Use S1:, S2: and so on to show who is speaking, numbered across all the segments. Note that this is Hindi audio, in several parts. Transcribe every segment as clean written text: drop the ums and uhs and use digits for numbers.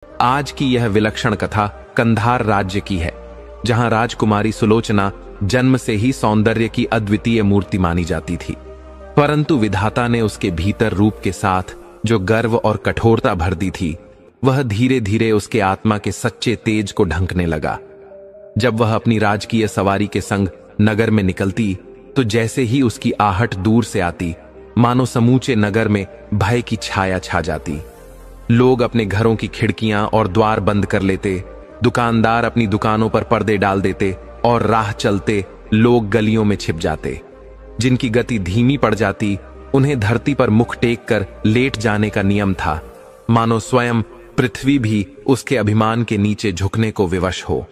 S1: आज की यह विलक्षण कथा कंधार राज्य की है, जहां राजकुमारी सुलोचना जन्म से ही सौंदर्य की अद्वितीय मूर्ति मानी जाती थी। परंतु विधाता ने उसके भीतर रूप के साथ जो गर्व और कठोरता भर दी थी, वह धीरे धीरे उसके आत्मा के सच्चे तेज को ढंकने लगा। जब वह अपनी राजकीय सवारी के संग नगर में निकलती, तो जैसे ही उसकी आहट दूर से आती, मानो समूचे नगर में भय की छाया छा जाती। लोग अपने घरों की खिड़कियां और द्वार बंद कर लेते, दुकानदार अपनी दुकानों पर पर्दे डाल देते और राह चलते लोग गलियों में छिप जाते। जिनकी गति धीमी पड़ जाती, उन्हें धरती पर मुख टेक कर लेट जाने का नियम था, मानो स्वयं पृथ्वी भी उसके अभिमान के नीचे झुकने को विवश हो।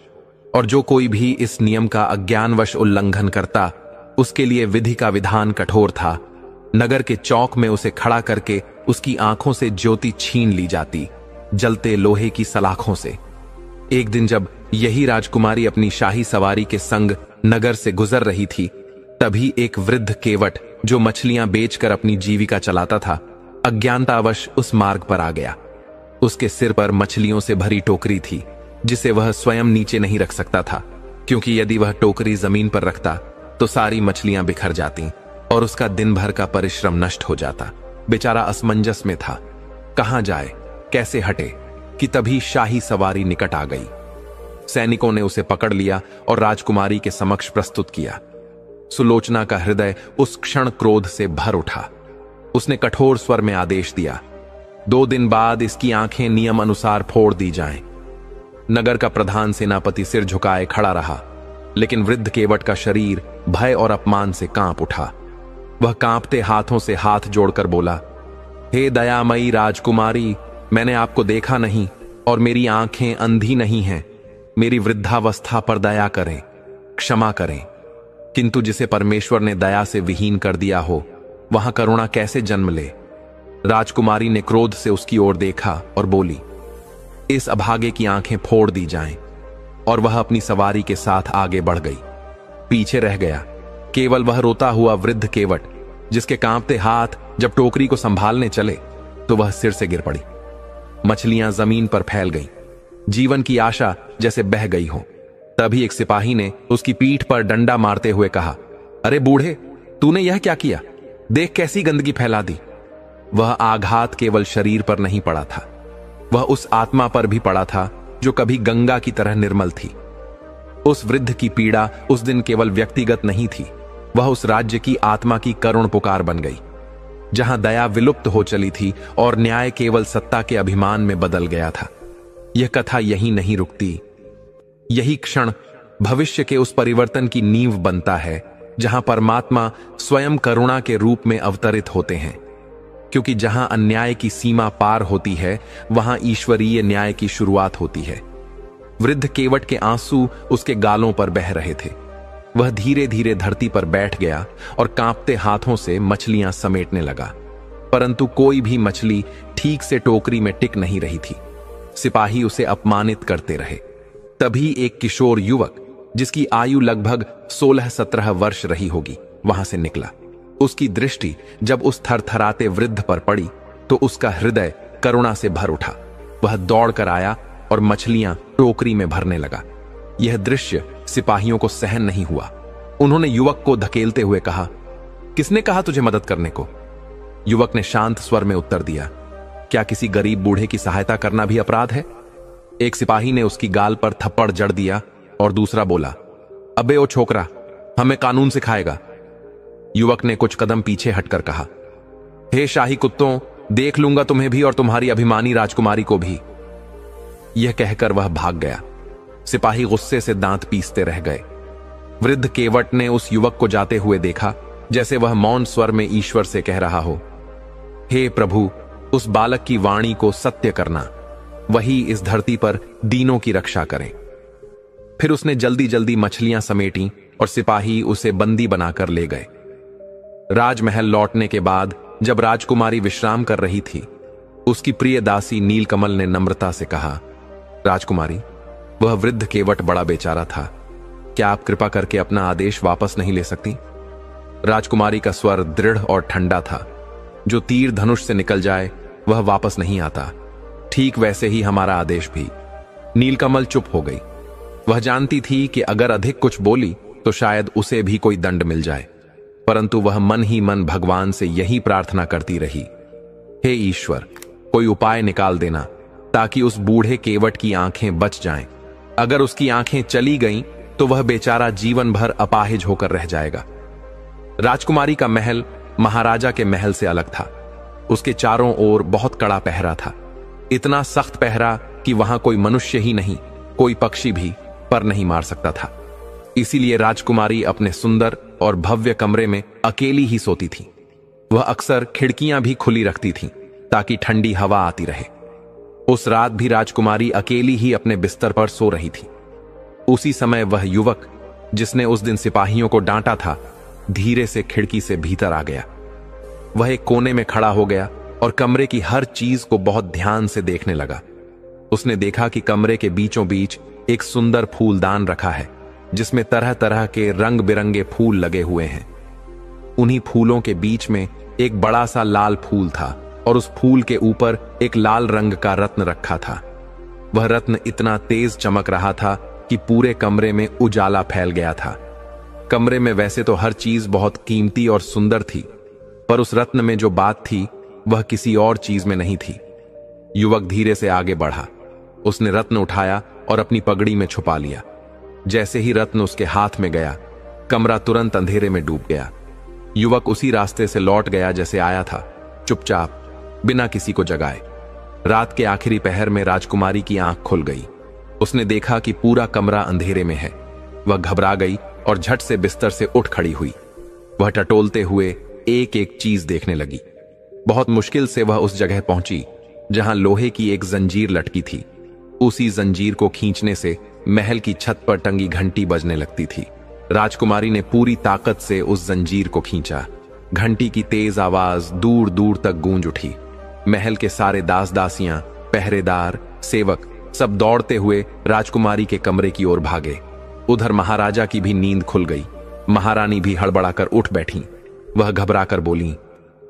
S1: और जो कोई भी इस नियम का अज्ञानवश उल्लंघन करता, उसके लिए विधि का विधान कठोर था। नगर के चौक में उसे खड़ा करके उसकी आंखों से ज्योति छीन ली जाती, जलते लोहे की सलाखों से। एक दिन जब यही राजकुमारी अपनी शाही सवारी के संग नगर से गुजर रही थी, तभी एक वृद्ध केवट जो मछलियां बेचकर अपनी जीविका चलाता था, अज्ञानतावश उस मार्ग पर आ गया। उसके सिर पर मछलियों से भरी टोकरी थी, जिसे वह स्वयं नीचे नहीं रख सकता था, क्योंकि यदि वह टोकरी जमीन पर रखता तो सारी मछलियां बिखर जाती और उसका दिन भर का परिश्रम नष्ट हो जाता। बेचारा असमंजस में था, कहां जाए, कैसे हटे, कि तभी शाही सवारी निकट आ गई। सैनिकों ने उसे पकड़ लिया और राजकुमारी के समक्ष प्रस्तुत किया। सुलोचना का हृदय उस क्षण क्रोध से भर उठा। उसने कठोर स्वर में आदेश दिया, 2 दिन बाद इसकी आंखें नियम अनुसार फोड़ दी जाएं। नगर का प्रधान सेनापति सिर झुकाए खड़ा रहा, लेकिन वृद्ध केवट का शरीर भय और अपमान से कांप उठा। वह कांपते हाथों से हाथ जोड़कर बोला, हे दयामयी राजकुमारी, मैंने आपको देखा नहीं और मेरी आंखें अंधी नहीं हैं। मेरी वृद्धावस्था पर दया करें, क्षमा करें। किंतु जिसे परमेश्वर ने दया से विहीन कर दिया हो, वहां करुणा कैसे जन्म ले। राजकुमारी ने क्रोध से उसकी ओर देखा और बोली, इस अभागे की आंखें फोड़ दी जाएं। और वह अपनी सवारी के साथ आगे बढ़ गई। पीछे रह गया केवल वह रोता हुआ वृद्ध केवट, जिसके कांपते हाथ जब टोकरी को संभालने चले तो वह सिर से गिर पड़ी। मछलियां जमीन पर फैल गईं, जीवन की आशा जैसे बह गई हो। तभी एक सिपाही ने उसकी पीठ पर डंडा मारते हुए कहा, अरे बूढ़े, तूने यह क्या किया? देख कैसी गंदगी फैला दी। वह आघात केवल शरीर पर नहीं पड़ा था, वह उस आत्मा पर भी पड़ा था जो कभी गंगा की तरह निर्मल थी। उस वृद्ध की पीड़ा उस दिन केवल व्यक्तिगत नहीं थी, वह उस राज्य की आत्मा की करुण पुकार बन गई, जहां दया विलुप्त हो चली थी और न्याय केवल सत्ता के अभिमान में बदल गया था। यह कथा यहीं नहीं रुकती। यही क्षण भविष्य के उस परिवर्तन की नींव बनता है, जहां परमात्मा स्वयं करुणा के रूप में अवतरित होते हैं। क्योंकि जहां अन्याय की सीमा पार होती है, वहां ईश्वरीय न्याय की शुरुआत होती है। वृद्ध केवट के आंसू उसके गालों पर बह रहे थे। वह धीरे धीरे धरती पर बैठ गया और कांपते हाथों से मछलियां समेटने लगा, परंतु कोई भी मछली ठीक से टोकरी में टिक नहीं रही थी। सिपाही उसे अपमानित करते रहे। तभी एक किशोर युवक, जिसकी आयु लगभग 16-17 वर्ष रही होगी, वहां से निकला। उसकी दृष्टि जब उस थरथराते वृद्ध पर पड़ी तो उसका हृदय करुणा से भर उठा। वह दौड़कर आया और मछलियां टोकरी में भरने लगा। यह दृश्य सिपाहियों को सहन नहीं हुआ। उन्होंने युवक को धकेलते हुए कहा, किसने कहा तुझे मदद करने को? युवक ने शांत स्वर में उत्तर दिया, क्या किसी गरीब बूढ़े की सहायता करना भी अपराध है? एक सिपाही ने उसकी गाल पर थप्पड़ जड़ दिया और दूसरा बोला, अबे ओ छोकरा, हमें कानून सिखाएगा। युवक ने कुछ कदम पीछे हटकर कहा, हे शाही कुत्तों, देख लूंगा तुम्हें भी और तुम्हारी अभिमानी राजकुमारी को भी। यह कहकर वह भाग गया। सिपाही गुस्से से दांत पीसते रह गए। वृद्ध केवट ने उस युवक को जाते हुए देखा, जैसे वह मौन स्वर में ईश्वर से कह रहा हो, हे प्रभु, उस बालक की वाणी को सत्य करना, वही इस धरती पर दीनों की रक्षा करें। फिर उसने जल्दी जल्दी मछलियां समेटी और सिपाही उसे बंदी बनाकर ले गए। राजमहल लौटने के बाद जब राजकुमारी विश्राम कर रही थी, उसकी प्रिय दासी नीलकमल ने नम्रता से कहा, राजकुमारी, वह वृद्ध केवट बड़ा बेचारा था, क्या आप कृपा करके अपना आदेश वापस नहीं ले सकती? राजकुमारी का स्वर दृढ़ और ठंडा था। जो तीर धनुष से निकल जाए वह वापस नहीं आता। ठीक वैसे ही हमारा आदेश भी। नीलकमल चुप हो गई। वह जानती थी कि अगर अधिक कुछ बोली तो शायद उसे भी कोई दंड मिल जाए, परंतु वह मन ही मन भगवान से यही प्रार्थना करती रही, हे ईश्वर, कोई उपाय निकाल देना ताकि उस बूढ़े केवट की आंखें बच जाएं। अगर उसकी आंखें चली गईं तो वह बेचारा जीवन भर अपाहिज होकर रह जाएगा। राजकुमारी का महल महाराजा के महल से अलग था। उसके चारों ओर बहुत कड़ा पहरा था, इतना सख्त पहरा कि वहां कोई मनुष्य ही नहीं, कोई पक्षी भी पर नहीं मार सकता था। इसीलिए राजकुमारी अपने सुंदर और भव्य कमरे में अकेली ही सोती थी। वह अक्सर खिड़कियां भी खुली रखती थी ताकि ठंडी हवा आती रहे। उस रात भी राजकुमारी अकेली ही अपने बिस्तर पर सो रही थी। उसी समय वह युवक जिसने उस दिन सिपाहियों को डांटा था, धीरे से खिड़की से भीतर आ गया। वह एक कोने में खड़ा हो गया और कमरे की हर चीज को बहुत ध्यान से देखने लगा। उसने देखा कि कमरे के बीचों बीच एक सुंदर फूलदान रखा है जिसमें तरह तरह के रंग बिरंगे फूल लगे हुए हैं। उन्हीं फूलों के बीच में एक बड़ा सा लाल फूल था और उस फूल के ऊपर एक लाल रंग का रत्न रखा था। वह रत्न इतना तेज चमक रहा था कि पूरे कमरे में उजाला फैल गया था। कमरे में वैसे तो हर चीज बहुत कीमती और सुंदर थी, पर उस रत्न में जो बात थी वह किसी और चीज में नहीं थी। युवक धीरे से आगे बढ़ा। उसने रत्न उठाया और अपनी पगड़ी में छुपा लिया। जैसे ही रत्न उसके हाथ में गया, कमरा तुरंत अंधेरे में डूब गया। युवक उसी रास्ते से लौट गया जैसे आया था, चुपचाप, बिना किसी को जगाए। रात के आखिरी पहर में राजकुमारी की आंख खुल गई। उसने देखा कि पूरा कमरा अंधेरे में है। वह घबरा गई और झट से बिस्तर से उठ खड़ी हुई। वह टटोलते हुए एक एक चीज देखने लगी। बहुत मुश्किल से वह उस जगह पहुंची जहां लोहे की एक जंजीर लटकी थी। उसी जंजीर को खींचने से महल की छत पर टंगी घंटी बजने लगती थी। राजकुमारी ने पूरी ताकत से उस जंजीर को खींचा। घंटी की तेज आवाज दूर दूर तक गूंज उठी। महल के सारे दास दासियां, पहरेदार, सेवक सब दौड़ते हुए राजकुमारी के कमरे की ओर भागे। उधर महाराजा की भी नींद खुल गई। महारानी भी हड़बड़ाकर उठ बैठी। वह घबराकर बोली,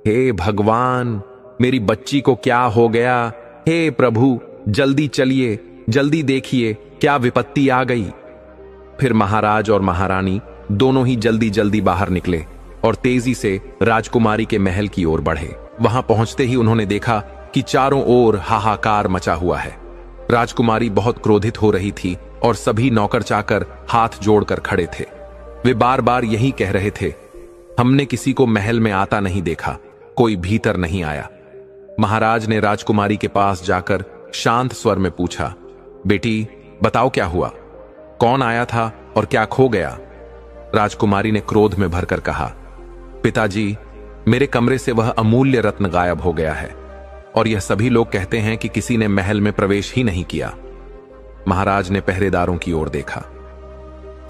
S1: हे भगवान, मेरी बच्ची को क्या हो गया? हे प्रभु, जल्दी चलिए, जल्दी देखिए, क्या विपत्ति आ गई। फिर महाराज और महारानी दोनों ही जल्दी जल्दी बाहर निकले और तेजी से राजकुमारी के महल की ओर बढ़े। वहां पहुंचते ही उन्होंने देखा कि चारों ओर हाहाकार मचा हुआ है। राजकुमारी बहुत क्रोधित हो रही थी और सभी नौकर चाकर हाथ जोड़कर खड़े थे। वे बार बार यही कह रहे थे, हमने किसी को महल में आता नहीं देखा, कोई भीतर नहीं आया। महाराज ने राजकुमारी के पास जाकर शांत स्वर में पूछा, बेटी बताओ क्या हुआ, कौन आया था और क्या खो गया? राजकुमारी ने क्रोध में भरकर कहा, पिताजी, मेरे कमरे से वह अमूल्य रत्न गायब हो गया है और यह सभी लोग कहते हैं कि किसी ने महल में प्रवेश ही नहीं किया। महाराज ने पहरेदारों की ओर देखा।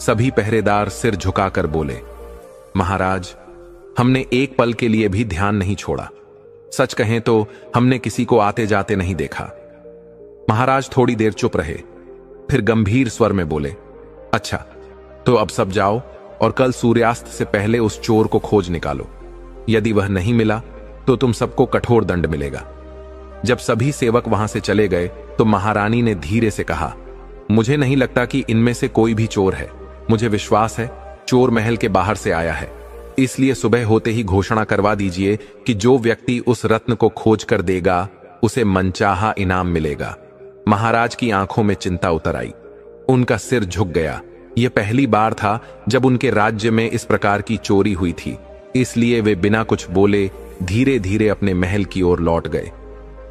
S1: सभी पहरेदार सिर झुकाकर बोले, महाराज, हमने एक पल के लिए भी ध्यान नहीं छोड़ा। सच कहें तो हमने किसी को आते जाते नहीं देखा। महाराज थोड़ी देर चुप रहे, फिर गंभीर स्वर में बोले, अच्छा, तो अब सब जाओ और कल सूर्यास्त से पहले उस चोर को खोज निकालो। यदि वह नहीं मिला तो तुम सबको कठोर दंड मिलेगा। जब सभी सेवक वहां से चले गए तो महारानी ने धीरे से कहा, मुझे नहीं लगता कि इनमें से कोई भी चोर है। मुझे विश्वास है चोर महल के बाहर से आया है। इसलिए सुबह होते ही घोषणा करवा दीजिए कि जो व्यक्ति उस रत्न को खोज कर देगा उसे मनचाहा इनाम मिलेगा। महाराज की आंखों में चिंता उतर आई। उनका सिर झुक गया। यह पहली बार था जब उनके राज्य में इस प्रकार की चोरी हुई थी, इसलिए वे बिना कुछ बोले धीरे धीरे अपने महल की ओर लौट गए।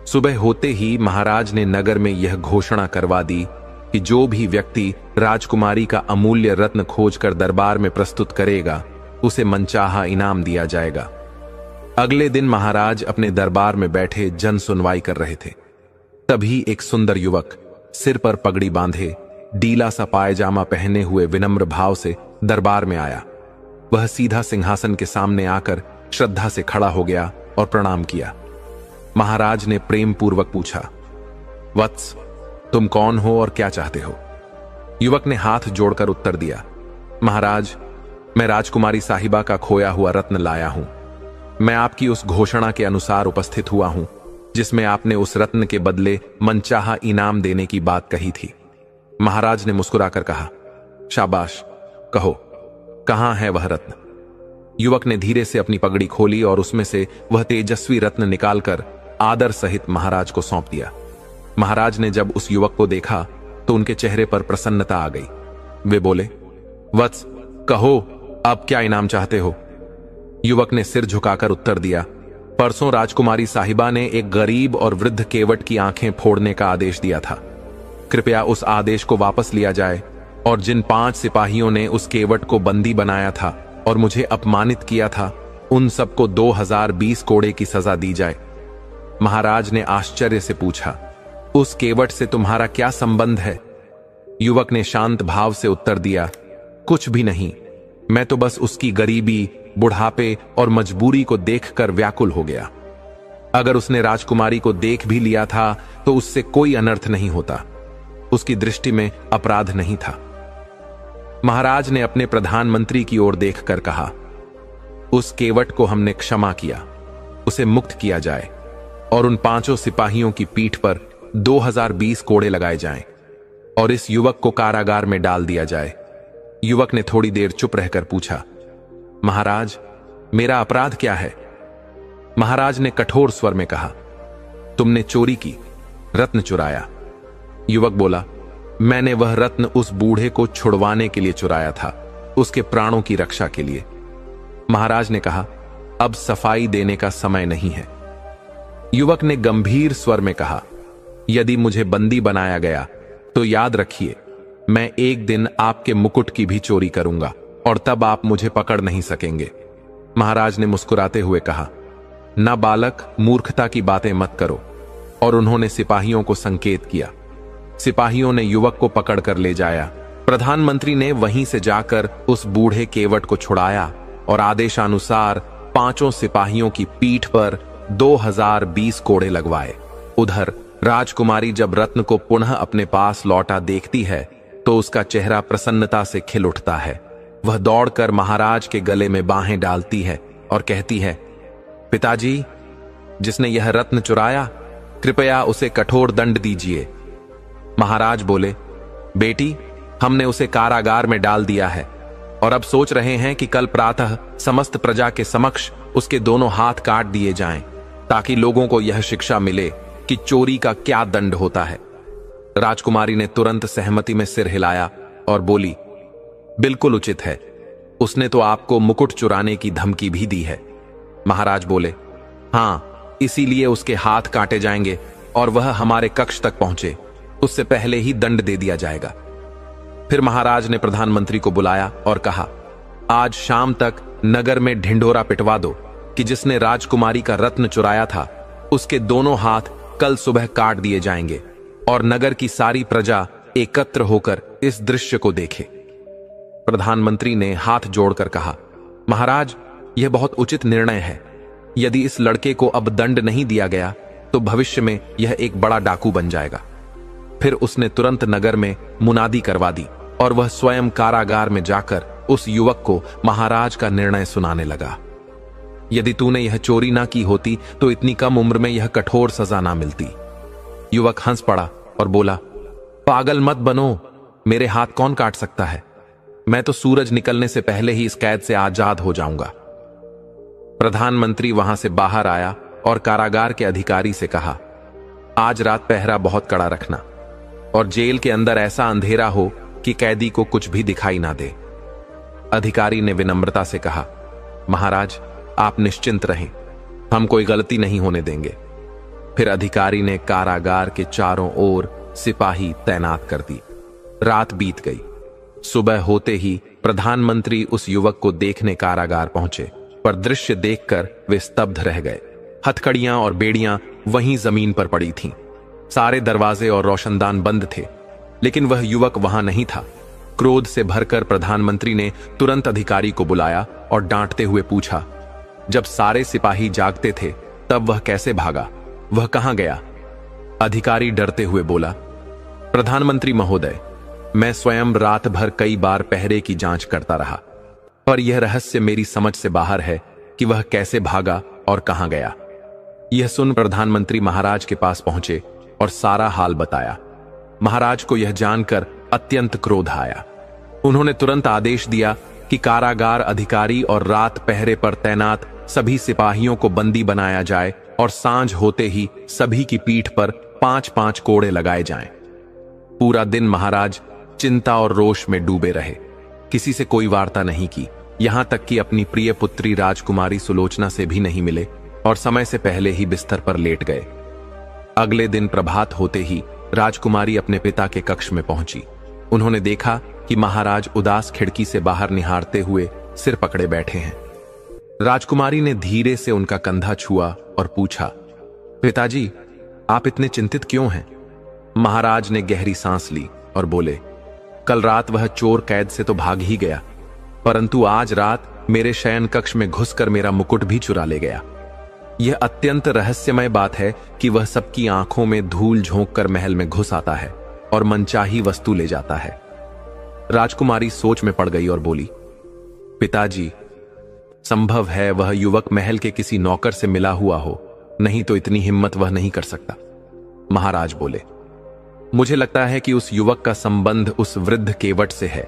S1: सुबह होते ही महाराज ने नगर में यह घोषणा करवा दी कि जो भी व्यक्ति राजकुमारी का अमूल्य रत्न खोजकर दरबार में प्रस्तुत करेगा उसे मनचाहा इनाम दिया जाएगा। अगले दिन महाराज अपने दरबार में बैठे जन सुनवाई कर रहे थे। तभी एक सुंदर युवक सिर पर पगड़ी बांधे, डीला सा पायजामा पहने हुए विनम्र भाव से दरबार में आया। वह सीधा सिंहासन के सामने आकर श्रद्धा से खड़ा हो गया और प्रणाम किया। महाराज ने प्रेम पूर्वक पूछा, वत्स, तुम कौन हो और क्या चाहते हो? युवक ने हाथ जोड़कर उत्तर दिया, महाराज, मैं राजकुमारी साहिबा का खोया हुआ रत्न लाया हूं। मैं आपकी उस घोषणा के अनुसार उपस्थित हुआ हूं जिसमें आपने उस रत्न के बदले मनचाहा इनाम देने की बात कही थी। महाराज ने मुस्कुराकर कहा, शाबाश, कहो कहां है वह रत्न? युवक ने धीरे से अपनी पगड़ी खोली और उसमें से वह तेजस्वी रत्न निकालकर आदर सहित महाराज को सौंप दिया। महाराज ने जब उस युवक को देखा तो उनके चेहरे पर प्रसन्नता आ गई। वे बोले, वत्स, कहो अब क्या इनाम चाहते हो? युवक ने सिर झुकाकर उत्तर दिया, परसों राजकुमारी साहिबा ने एक गरीब और वृद्ध केवट की आंखें फोड़ने का आदेश दिया था। कृपया उस आदेश को वापस लिया जाए और जिन 5 सिपाहियों ने उस केवट को बंदी बनाया था और मुझे अपमानित किया था, उन सबको 2020 कोड़े की सजा दी जाए। महाराज ने आश्चर्य से पूछा, उस केवट से तुम्हारा क्या संबंध है? युवक ने शांत भाव से उत्तर दिया, कुछ भी नहीं, मैं तो बस उसकी गरीबी, बुढ़ापे और मजबूरी को देखकर व्याकुल हो गया। अगर उसने राजकुमारी को देख भी लिया था तो उससे कोई अनर्थ नहीं होता। उसकी दृष्टि में अपराध नहीं था। महाराज ने अपने प्रधानमंत्री की ओर देखकर कहा, उस केवट को हमने क्षमा किया, उसे मुक्त किया जाए और उन 5 सिपाहियों की पीठ पर 2020 कोड़े लगाए जाएं और इस युवक को कारागार में डाल दिया जाए। युवक ने थोड़ी देर चुप रहकर पूछा, महाराज, मेरा अपराध क्या है? महाराज ने कठोर स्वर में कहा, तुमने चोरी की, रत्न चुराया। युवक बोला, मैंने वह रत्न उस बूढ़े को छुड़वाने के लिए चुराया था, उसके प्राणों की रक्षा के लिए। महाराज ने कहा, अब सफाई देने का समय नहीं है। युवक ने गंभीर स्वर में कहा, यदि मुझे बंदी बनाया गया तो याद रखिए, मैं एक दिन आपके मुकुट की भी चोरी करूंगा और तब आप मुझे पकड़ नहीं सकेंगे। महाराज ने मुस्कुराते हुए कहा, ना बालक, मूर्खता की बातें मत करो। और उन्होंने सिपाहियों को संकेत किया। सिपाहियों ने युवक को पकड़कर ले जाया। प्रधानमंत्री ने वहीं से जाकर उस बूढ़े केवट को छुड़ाया और आदेशानुसार 5 सिपाहियों की पीठ पर 2020 कोड़े लगवाए। उधर राजकुमारी जब रत्न को पुनः अपने पास लौटा देखती है तो उसका चेहरा प्रसन्नता से खिल उठता है। वह दौड़कर महाराज के गले में बाहें डालती है और कहती है, पिताजी, जिसने यह रत्न चुराया, कृपया उसे कठोर दंड दीजिए। महाराज बोले, बेटी, हमने उसे कारागार में डाल दिया है और अब सोच रहे हैं कि कल प्रातः समस्त प्रजा के समक्ष उसके दोनों हाथ काट दिए जाएं, ताकि लोगों को यह शिक्षा मिले कि चोरी का क्या दंड होता है। राजकुमारी ने तुरंत सहमति में सिर हिलाया और बोली, बिल्कुल उचित है, उसने तो आपको मुकुट चुराने की धमकी भी दी है। महाराज बोले, हां, इसीलिए उसके हाथ काटे जाएंगे और वह हमारे कक्ष तक पहुंचे उससे पहले ही दंड दे दिया जाएगा। फिर महाराज ने प्रधानमंत्री को बुलाया और कहा, आज शाम तक नगर में ढिंढोरा पिटवा दो कि जिसने राजकुमारी का रत्न चुराया था उसके दोनों हाथ कल सुबह काट दिए जाएंगे और नगर की सारी प्रजा एकत्र होकर इस दृश्य को देखे। प्रधानमंत्री ने हाथ जोड़कर कहा, महाराज, यह बहुत उचित निर्णय है। यदि इस लड़के को अब दंड नहीं दिया गया तो भविष्य में यह एक बड़ा डाकू बन जाएगा। फिर उसने तुरंत नगर में मुनादी करवा दी और वह स्वयं कारागार में जाकर उस युवक को महाराज का निर्णय सुनाने लगा। यदि तूने यह चोरी ना की होती तो इतनी कम उम्र में यह कठोर सजा ना मिलती। युवक हंस पड़ा और बोला, पागल मत बनो, मेरे हाथ कौन काट सकता है? मैं तो सूरज निकलने से पहले ही इस कैद से आजाद हो जाऊंगा। प्रधानमंत्री वहां से बाहर आया और कारागार के अधिकारी से कहा, आज रात पहरा बहुत कड़ा रखना और जेल के अंदर ऐसा अंधेरा हो कि कैदी को कुछ भी दिखाई ना दे। अधिकारी ने विनम्रता से कहा, महाराज, आप निश्चिंत रहें, हम कोई गलती नहीं होने देंगे। फिर अधिकारी ने कारागार के चारों ओर सिपाही तैनात कर दी। रात बीत गई। सुबह होते ही प्रधानमंत्री उस युवक को देखने कारागार पहुंचे, पर दृश्य देखकर वे स्तब्ध रह गए। हथकड़ियां और बेड़ियां वहीं जमीन पर पड़ी थीं। सारे दरवाजे और रोशनदान बंद थे, लेकिन वह युवक वहां नहीं था। क्रोध से भरकर प्रधानमंत्री ने तुरंत अधिकारी को बुलाया और डांटते हुए पूछा, जब सारे सिपाही जागते थे तब वह कैसे भागा? वह कहां गया? अधिकारी डरते हुए बोला, प्रधानमंत्री महोदय, मैं स्वयं रात भर कई बार पहरे की जांच करता रहा, पर यह रहस्य मेरी समझ से बाहर है कि वह कैसे भागा और कहां गया। यह सुन प्रधानमंत्री महाराज के पास पहुंचे और सारा हाल बताया। महाराज को यह जानकर अत्यंत क्रोध आया। उन्होंने तुरंत आदेश दिया कि कारागार अधिकारी और रात पहरे पर तैनात सभी सिपाहियों को बंदी बनाया जाए और सांझ होते ही सभी की पीठ पर 5-5 कोड़े लगाए जाएं। पूरा दिन महाराज चिंता और रोष में डूबे रहे। किसी से कोई वार्ता नहीं की, यहां तक कि अपनी प्रिय पुत्री राजकुमारी सुलोचना से भी नहीं मिले और समय से पहले ही बिस्तर पर लेट गए। अगले दिन प्रभात होते ही राजकुमारी अपने पिता के कक्ष में पहुंची। उन्होंने देखा कि महाराज उदास खिड़की से बाहर निहारते हुए सिर पकड़े बैठे हैं। राजकुमारी ने धीरे से उनका कंधा छुआ और पूछा, पिताजी, आप इतने चिंतित क्यों हैं? महाराज ने गहरी सांस ली और बोले, कल रात वह चोर कैद से तो भाग ही गया, परंतु आज रात मेरे शयन कक्ष में घुसकर मेरा मुकुट भी चुरा ले गया। यह अत्यंत रहस्यमय बात है कि वह सबकी आंखों में धूल झोंक कर महल में घुस आता है और मनचाही वस्तु ले जाता है। राजकुमारी सोच में पड़ गई और बोली, पिताजी, संभव है वह युवक महल के किसी नौकर से मिला हुआ हो, नहीं तो इतनी हिम्मत वह नहीं कर सकता। महाराज बोले, मुझे लगता है कि उस युवक का संबंध उस वृद्ध केवट से है,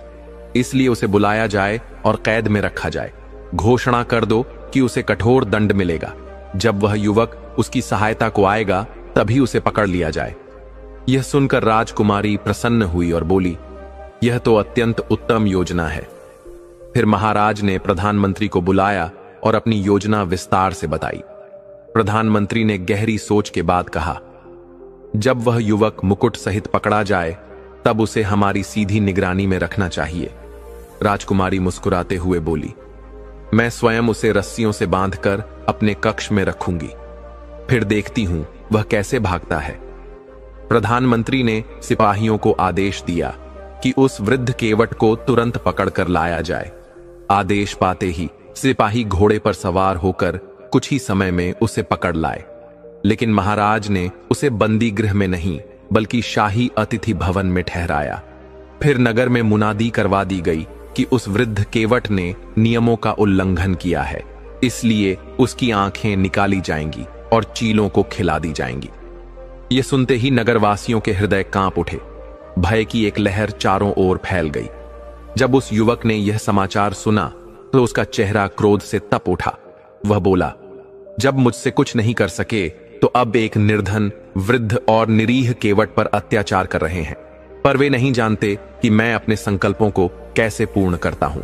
S1: इसलिए उसे बुलाया जाए और कैद में रखा जाए। घोषणा कर दो कि उसे कठोर दंड मिलेगा। जब वह युवक उसकी सहायता को आएगा तभी उसे पकड़ लिया जाए। यह सुनकर राजकुमारी प्रसन्न हुई और बोली, यह तो अत्यंत उत्तम योजना है। फिर महाराज ने प्रधानमंत्री को बुलाया और अपनी योजना विस्तार से बताई। प्रधानमंत्री ने गहरी सोच के बाद कहा, जब वह युवक मुकुट सहित पकड़ा जाए तब उसे हमारी सीधी निगरानी में रखना चाहिए। राजकुमारी मुस्कुराते हुए बोली, मैं स्वयं उसे रस्सियों से बांधकर अपने कक्ष में रखूंगी, फिर देखती हूं वह कैसे भागता है। प्रधानमंत्री ने सिपाहियों को आदेश दिया कि उस वृद्ध केवट को तुरंत पकड़कर लाया जाए। आदेश पाते ही सिपाही घोड़े पर सवार होकर कुछ ही समय में उसे पकड़ लाए, लेकिन महाराज ने उसे बंदी गृह में नहीं बल्कि शाही अतिथि भवन में ठहराया। फिर नगर में मुनादी करवा दी गई कि उस वृद्ध केवट ने नियमों का उल्लंघन किया है, इसलिए उसकी आंखें निकाली जाएंगी और चीलों को खिला दी जाएंगी। यह सुनते ही नगरवासियों के हृदय कांप उठे। भय की एक लहर चारों ओर फैल गई। जब उस युवक ने यह समाचार सुना तो उसका चेहरा क्रोध से तप उठा। वह बोला, जब मुझसे कुछ नहीं कर सके तो अब एक निर्धन, वृद्ध और निरीह केवट पर अत्याचार कर रहे हैं, पर वे नहीं जानते कि मैं अपने संकल्पों को कैसे पूर्ण करता हूं।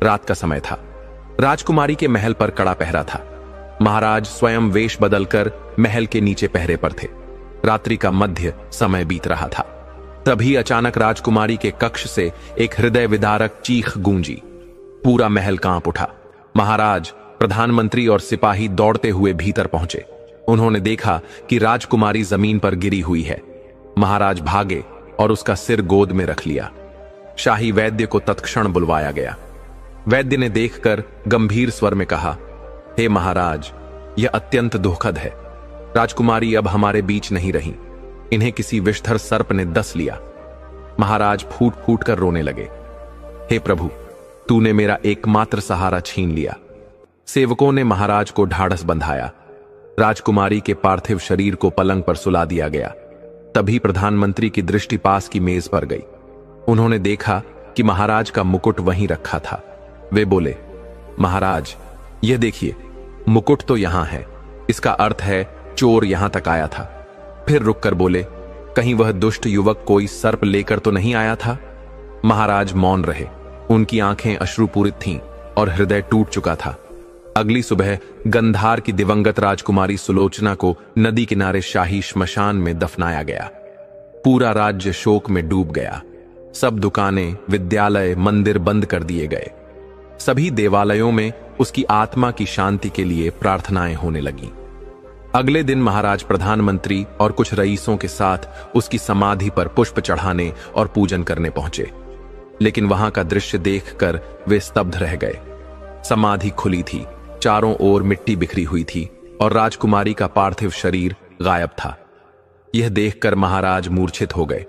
S1: रात का समय था। राजकुमारी के महल पर कड़ा पहरा था। महाराज स्वयं वेश बदलकर महल के नीचे पहरे पर थे। रात्रि का मध्य समय बीत रहा था। तभी अचानक राजकुमारी के कक्ष से एक हृदय विदारक चीख गूंजी। पूरा महल कांप उठा। महाराज, प्रधानमंत्री और सिपाही दौड़ते हुए भीतर पहुंचे। उन्होंने देखा कि राजकुमारी जमीन पर गिरी हुई है। महाराज भागे और उसका सिर गोद में रख लिया। शाही वैद्य को तत्क्षण बुलवाया गया। वैद्य ने देखकर गंभीर स्वर में कहा, हे महाराज, यह अत्यंत दुखद है। राजकुमारी अब हमारे बीच नहीं रही। इन्हें किसी विषधर सर्प ने डस लिया। महाराज फूट फूट कर रोने लगे। हे प्रभु, तूने मेरा एकमात्र सहारा छीन लिया। सेवकों ने महाराज को ढाढ़स बंधाया। राजकुमारी के पार्थिव शरीर को पलंग पर सुला दिया गया। तभी प्रधानमंत्री की दृष्टि पास की मेज पर गई। उन्होंने देखा कि महाराज का मुकुट वहीं रखा था। वे बोले, महाराज, यह देखिए, मुकुट तो यहां है। इसका अर्थ है चोर यहां तक आया था। फिर रुककर बोले, कहीं वह दुष्ट युवक कोई सर्प लेकर तो नहीं आया था? महाराज मौन रहे। उनकी आंखें अश्रुपूरित थीं और हृदय टूट चुका था। अगली सुबह गंधार की दिवंगत राजकुमारी सुलोचना को नदी किनारे शाही श्मशान में दफनाया गया। पूरा राज्य शोक में डूब गया। सब दुकानें, विद्यालय, मंदिर बंद कर दिए गए। सभी देवालयों में उसकी आत्मा की शांति के लिए प्रार्थनाएं होने लगीं। अगले दिन महाराज प्रधानमंत्री और कुछ रईसों के साथ उसकी समाधि पर पुष्प चढ़ाने और पूजन करने पहुंचे, लेकिन वहां का दृश्य देखकर वे स्तब्ध रह गए। समाधि खुली थी, चारों ओर मिट्टी बिखरी हुई थी और राजकुमारी का पार्थिव शरीर गायब था। यह देखकर महाराज मूर्छित हो गए।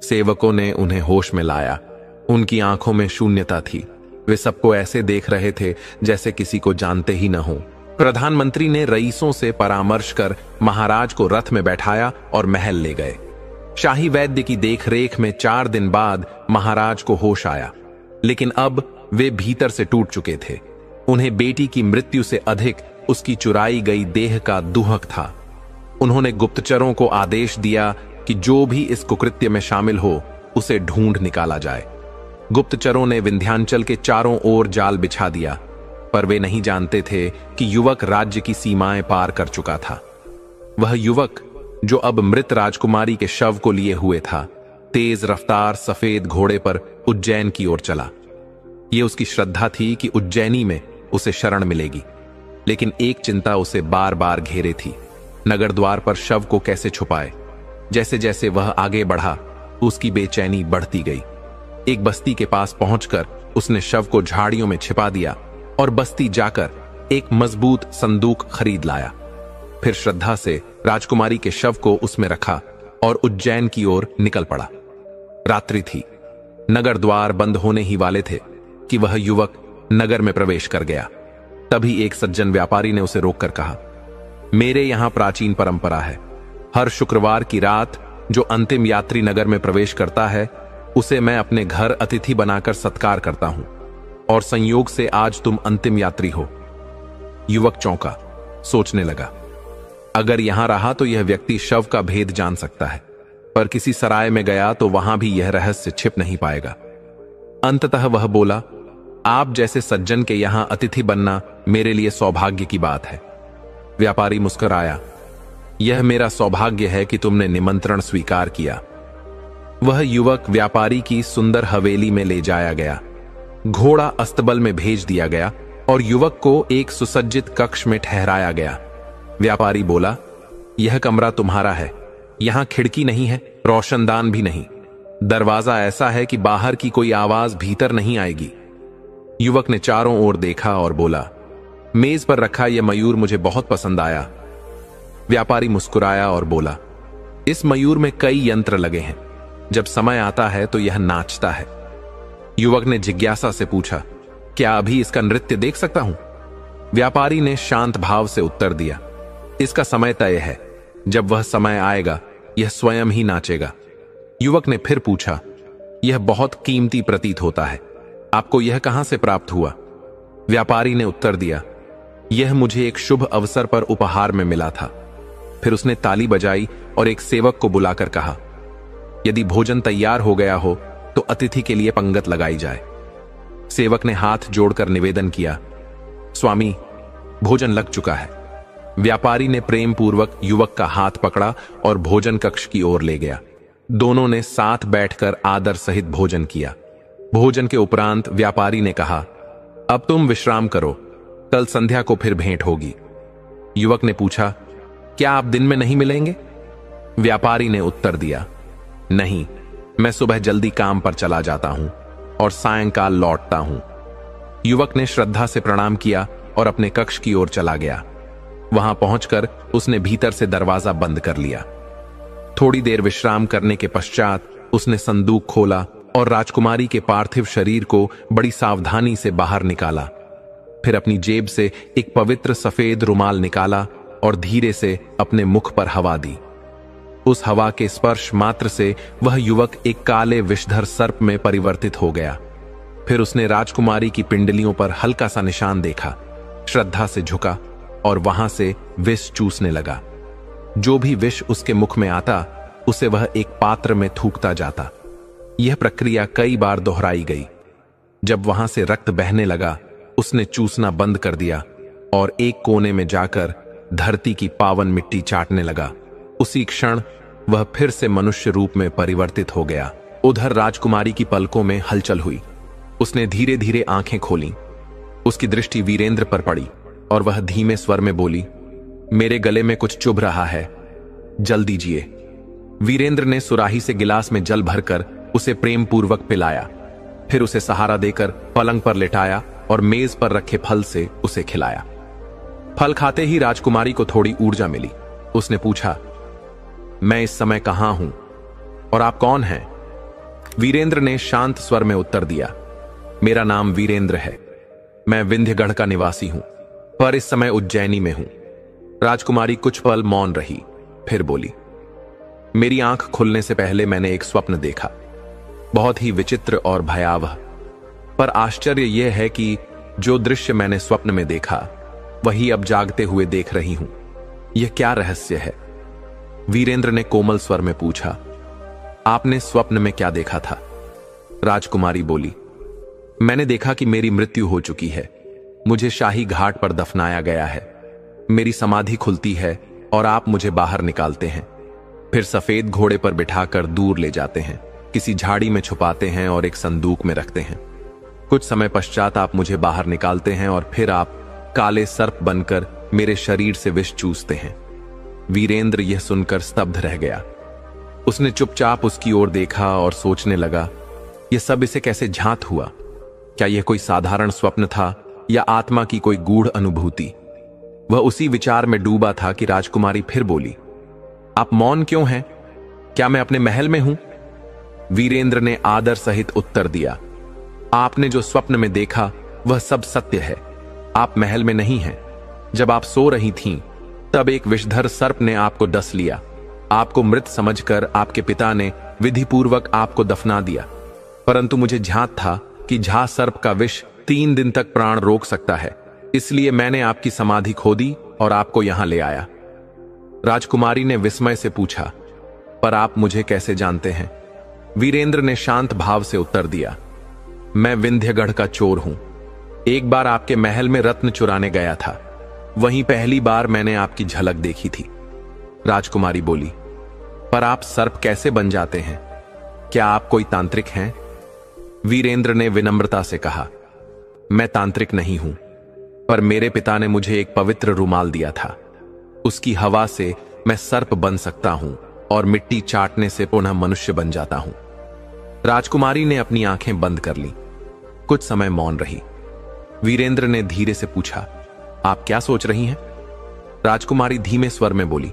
S1: सेवकों ने उन्हें होश में लाया। उनकी आंखों में शून्यता थी। वे सबको ऐसे देख रहे थे जैसे किसी को जानते ही न हो। प्रधानमंत्री ने रईसों से परामर्श कर महाराज को रथ में बैठाया और महल ले गए। शाही वैद्य की देखरेख में 4 दिन बाद महाराज को होश आया, लेकिन अब वे भीतर से टूट चुके थे। उन्हें बेटी की मृत्यु से अधिक उसकी चुराई गई देह का दुहक था। उन्होंने गुप्तचरों को आदेश दिया कि जो भी इस कुकृत्य में शामिल हो उसे ढूंढ निकाला जाए। गुप्तचरों ने विंध्याचल के चारों ओर जाल बिछा दिया, पर वे नहीं जानते थे कि युवक राज्य की सीमाएं पार कर चुका था। वह युवक जो अब मृत राजकुमारी के शव को लिए हुए था, तेज रफ्तार सफेद घोड़े पर उज्जैन की ओर चला। यह उसकी श्रद्धा थी कि उज्जैनी में उसे शरण मिलेगी, लेकिन एक चिंता उसे बार बार घेरे थी, नगर द्वार पर शव को कैसे छुपाए। जैसे जैसे वह आगे बढ़ा, उसकी बेचैनी बढ़ती गई। एक बस्ती के पास पहुंचकर उसने शव को झाड़ियों में छिपा दिया और बस्ती जाकर एक मजबूत संदूक खरीद लाया। फिर श्रद्धा से राजकुमारी के शव को उसमें रखा और उज्जैन की ओर निकल पड़ा। रात्रि थी, नगर द्वार बंद होने ही वाले थे कि वह युवक नगर में प्रवेश कर गया। तभी एक सज्जन व्यापारी ने उसे रोककर कहा, मेरे यहां प्राचीन परंपरा है, हर शुक्रवार की रात जो अंतिम यात्री नगर में प्रवेश करता है उसे मैं अपने घर अतिथि बनाकर सत्कार करता हूं, और संयोग से आज तुम अंतिम यात्री हो। युवक चौंका, सोचने लगा, अगर यहां रहा तो यह व्यक्ति शव का भेद जान सकता है, पर किसी सराय में गया तो वहां भी यह रहस्य छिप नहीं पाएगा। अंततः वह बोला, आप जैसे सज्जन के यहां अतिथि बनना मेरे लिए सौभाग्य की बात है। व्यापारी मुस्कुराया, यह मेरा सौभाग्य है कि तुमने निमंत्रण स्वीकार किया। वह युवक व्यापारी की सुंदर हवेली में ले जाया गया। घोड़ा अस्तबल में भेज दिया गया और युवक को एक सुसज्जित कक्ष में ठहराया गया। व्यापारी बोला, यह कमरा तुम्हारा है। यहां खिड़की नहीं है, रोशनदान भी नहीं। दरवाजा ऐसा है कि बाहर की कोई आवाज भीतर नहीं आएगी। युवक ने चारों ओर देखा और बोला, मेज पर रखा यह मयूर मुझे बहुत पसंद आया। व्यापारी मुस्कुराया और बोला, इस मयूर में कई यंत्र लगे हैं, जब समय आता है तो यह नाचता है। युवक ने जिज्ञासा से पूछा, क्या अभी इसका नृत्य देख सकता हूं? व्यापारी ने शांत भाव से उत्तर दिया, इसका समय तय है, जब वह समय आएगा यह स्वयं ही नाचेगा। युवक ने फिर पूछा, यह बहुत कीमती प्रतीत होता है, आपको यह कहां से प्राप्त हुआ? व्यापारी ने उत्तर दिया, यह मुझे एक शुभ अवसर पर उपहार में मिला था। फिर उसने ताली बजाई और एक सेवक को बुलाकर कहा, यदि भोजन तैयार हो गया हो तो अतिथि के लिए पंगत लगाई जाए। सेवक ने हाथ जोड़कर निवेदन किया, स्वामी, भोजन लग चुका है। व्यापारी ने प्रेम पूर्वक युवक का हाथ पकड़ा और भोजन कक्ष की ओर ले गया। दोनों ने साथ बैठकर आदर सहित भोजन किया। भोजन के उपरांत व्यापारी ने कहा, अब तुम विश्राम करो, कल संध्या को फिर भेंट होगी। युवक ने पूछा, क्या आप दिन में नहीं मिलेंगे? व्यापारी ने उत्तर दिया, नहीं, मैं सुबह जल्दी काम पर चला जाता हूं और सायंकाल लौटता हूं। युवक ने श्रद्धा से प्रणाम किया और अपने कक्ष की ओर चला गया। वहां पहुंचकर उसने भीतर से दरवाजा बंद कर लिया। थोड़ी देर विश्राम करने के पश्चात उसने संदूक खोला और राजकुमारी के पार्थिव शरीर को बड़ी सावधानी से बाहर निकाला। फिर अपनी जेब से एक पवित्र सफेद रुमाल निकाला और धीरे से अपने मुख पर हवा दी। उस हवा के स्पर्श मात्र से वह युवक एक काले विषधर सर्प में परिवर्तित हो गया। फिर उसने राजकुमारी की पिंडलियों पर हल्का सा निशान देखा, श्रद्धा से झुका और वहां से विष चूसने लगा। जो भी विष उसके मुख में आता उसे वह एक पात्र में थूकता जाता। यह प्रक्रिया कई बार दोहराई गई। जब वहां से रक्त बहने लगा, उसने चूसना बंद कर दिया और एक कोने में जाकर धरती की पावन मिट्टी चाटने लगा। उसी क्षण वह फिर से मनुष्य रूप में परिवर्तित हो गया। उधर राजकुमारी की पलकों में हलचल हुई। उसने धीरे धीरे आंखें खोलीं। उसकी दृष्टि वीरेंद्र पर पड़ी और वह धीमे स्वर में बोली, मेरे गले में कुछ चुभ रहा है, जल दीजिए। वीरेंद्र ने सुराही से गिलास में जल भरकर उसे प्रेम पूर्वक पिलाया। फिर उसे सहारा देकर पलंग पर लेटाया और मेज पर रखे फल से उसे खिलाया। फल खाते ही राजकुमारी को थोड़ी ऊर्जा मिली। उसने पूछा, मैं इस समय कहां हूं और आप कौन हैं? वीरेंद्र ने शांत स्वर में उत्तर दिया, मेरा नाम वीरेंद्र है, मैं विंध्यगढ़ का निवासी हूं। पर इस समय उज्जैनी में हूं। राजकुमारी कुछ पल मौन रही, फिर बोली, मेरी आंख खुलने से पहले मैंने एक स्वप्न देखा, बहुत ही विचित्र और भयावह। पर आश्चर्य यह है कि जो दृश्य मैंने स्वप्न में देखा वही अब जागते हुए देख रही हूं। यह क्या रहस्य है? वीरेंद्र ने कोमल स्वर में पूछा। आपने स्वप्न में क्या देखा था? राजकुमारी बोली, मैंने देखा कि मेरी मृत्यु हो चुकी है, मुझे शाही घाट पर दफनाया गया है, मेरी समाधि खुलती है और आप मुझे बाहर निकालते हैं, फिर सफेद घोड़े पर बिठाकर दूर ले जाते हैं, किसी झाड़ी में छुपाते हैं और एक संदूक में रखते हैं। कुछ समय पश्चात आप मुझे बाहर निकालते हैं और फिर आप काले सर्प बनकर मेरे शरीर से विष चूसते हैं। वीरेंद्र यह सुनकर स्तब्ध रह गया। उसने चुपचाप उसकी ओर देखा और सोचने लगा, यह सब इसे कैसे झांत हुआ? क्या यह कोई साधारण स्वप्न था या आत्मा की कोई गूढ़ अनुभूति? वह उसी विचार में डूबा था कि राजकुमारी फिर बोली, आप मौन क्यों हैं? क्या मैं अपने महल में हूं? वीरेंद्र ने आदर सहित उत्तर दिया, आपने जो स्वप्न में देखा वह सब सत्य है। आप महल में नहीं हैं। जब आप सो रही थीं, तब एक विषधर सर्प ने आपको डस लिया। आपको मृत समझकर आपके पिता ने विधिपूर्वक आपको दफना दिया, परंतु मुझे झांत था कि झा सर्प का विष 3 दिन तक प्राण रोक सकता है, इसलिए मैंने आपकी समाधि खोदी और आपको यहां ले आया। राजकुमारी ने विस्मय से पूछा, पर आप मुझे कैसे जानते हैं? वीरेंद्र ने शांत भाव से उत्तर दिया, मैं विंध्यगढ़ का चोर हूं। एक बार आपके महल में रत्न चुराने गया था, वहीं पहली बार मैंने आपकी झलक देखी थी। राजकुमारी बोली, पर आप सर्प कैसे बन जाते हैं? क्या आप कोई तांत्रिक हैं? वीरेंद्र ने विनम्रता से कहा, मैं तांत्रिक नहीं हूं, पर मेरे पिता ने मुझे एक पवित्र रुमाल दिया था। उसकी हवा से मैं सर्प बन सकता हूं और मिट्टी चाटने से पुनः मनुष्य बन जाता हूं। राजकुमारी ने अपनी आंखें बंद कर ली। कुछ समय मौन रही। वीरेंद्र ने धीरे से पूछा, आप क्या सोच रही हैं? राजकुमारी धीमे स्वर में बोली,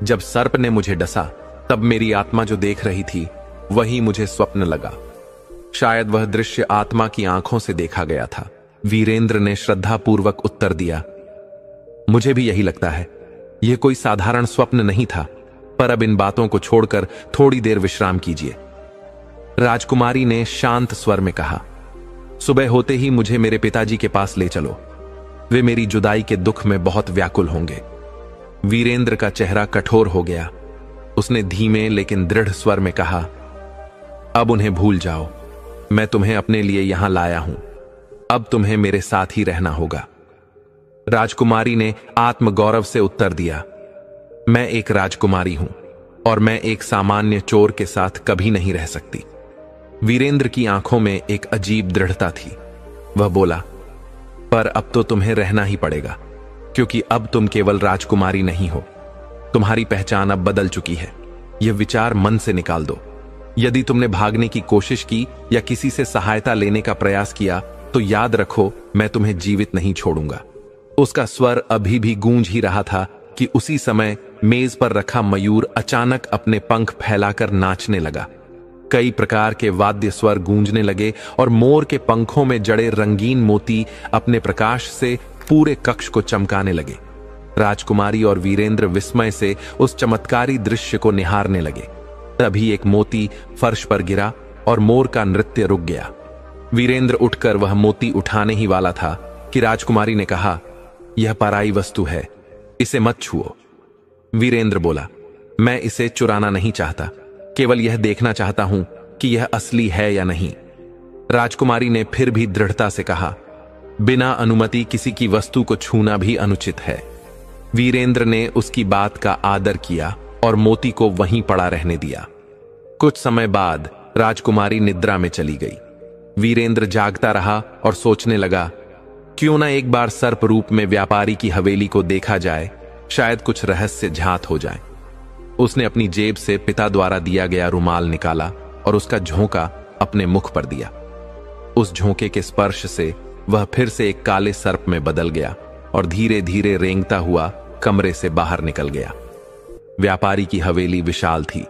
S1: जब सर्प ने मुझे डसा, तब मेरी आत्मा जो देख रही थी वही मुझे स्वप्न लगा। शायद वह दृश्य आत्मा की आंखों से देखा गया था। वीरेंद्र ने श्रद्धापूर्वक उत्तर दिया, मुझे भी यही लगता है। यह कोई साधारण स्वप्न नहीं था, पर अब इन बातों को छोड़कर थोड़ी देर विश्राम कीजिए। राजकुमारी ने शांत स्वर में कहा, सुबह होते ही मुझे मेरे पिताजी के पास ले चलो, वे मेरी जुदाई के दुख में बहुत व्याकुल होंगे। वीरेंद्र का चेहरा कठोर हो गया। उसने धीमे लेकिन दृढ़ स्वर में कहा, अब उन्हें भूल जाओ, मैं तुम्हें अपने लिए यहां लाया हूं, अब तुम्हें मेरे साथ ही रहना होगा। राजकुमारी ने आत्मगौरव से उत्तर दिया, मैं एक राजकुमारी हूं और मैं एक सामान्य चोर के साथ कभी नहीं रह सकती। वीरेंद्र की आंखों में एक अजीब दृढ़ता थी। वह बोला, पर अब तो तुम्हें रहना ही पड़ेगा, क्योंकि अब तुम केवल राजकुमारी नहीं हो, तुम्हारी पहचान अब बदल चुकी है। यह विचार मन से निकाल दो। यदि तुमने भागने की कोशिश की या किसी से सहायता लेने का प्रयास किया, तो याद रखो, मैं तुम्हें जीवित नहीं छोड़ूंगा। उसका स्वर अभी भी गूंज ही रहा था कि उसी समय मेज पर रखा मयूर अचानक अपने पंख फैलाकर नाचने लगा। कई प्रकार के वाद्य स्वर गूंजने लगे और मोर के पंखों में जड़े रंगीन मोती अपने प्रकाश से पूरे कक्ष को चमकाने लगे। राजकुमारी और वीरेंद्र विस्मय से उस चमत्कारी दृश्य को निहारने लगे। तभी एक मोती फर्श पर गिरा और मोर का नृत्य रुक गया। वीरेंद्र उठकर वह मोती उठाने ही वाला था कि राजकुमारी ने कहा, यह पराई वस्तु है, इसे मत छुओ। वीरेंद्र बोला, मैं इसे चुराना नहीं चाहता, केवल यह देखना चाहता हूं कि यह असली है या नहीं। राजकुमारी ने फिर भी दृढ़ता से कहा, बिना अनुमति किसी की वस्तु को छूना भी अनुचित है। वीरेंद्र ने उसकी बात का आदर किया और मोती को वहीं पड़ा रहने दिया। कुछ समय बाद राजकुमारी निद्रा में चली गई। वीरेंद्र जागता रहा और सोचने लगा, क्यों ना एक बार सर्प रूप में व्यापारी की हवेली को देखा जाए, शायद कुछ रहस्य झांत हो जाए। उसने अपनी जेब से पिता द्वारा दिया गया रुमाल निकाला और उसका झोंका अपने मुख पर दिया। उस झोंके के स्पर्श से वह फिर से एक काले सर्प में बदल गया और धीरे धीरे रेंगता हुआ कमरे से बाहर निकल गया। व्यापारी की हवेली विशाल थी,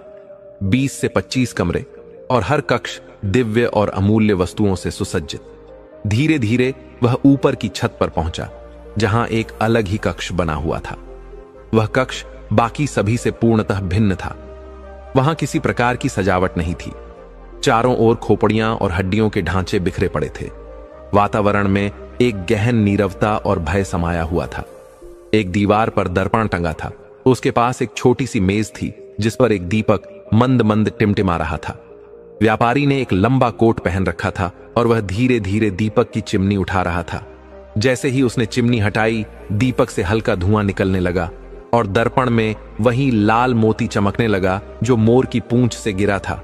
S1: 20 से 25 कमरे और हर कक्ष दिव्य और अमूल्य वस्तुओं से सुसज्जित। धीरे धीरे वह ऊपर की छत पर पहुंचा। जहां एक अलग ही कक्ष बना हुआ था। वह कक्ष बाकी सभी से पूर्णतः भिन्न था। वहां किसी प्रकार की सजावट नहीं थी। चारों ओर खोपड़ियां और हड्डियों के ढांचे बिखरे पड़े थे। वातावरण में एक गहन नीरवता और भय समाया हुआ था। एक दीवार पर दर्पण टंगा था। उसके पास एक छोटी सी मेज थी जिस पर एक दीपक मंद मंद टिमटिमा रहा था। व्यापारी ने एक लंबा कोट पहन रखा था और वह धीरे धीरे दीपक की चिमनी उठा रहा था। जैसे ही उसने चिमनी हटाई, दीपक से हल्का धुआं निकलने लगा और दर्पण में वही लाल मोती चमकने लगा जो मोर की पूंछ से गिरा था।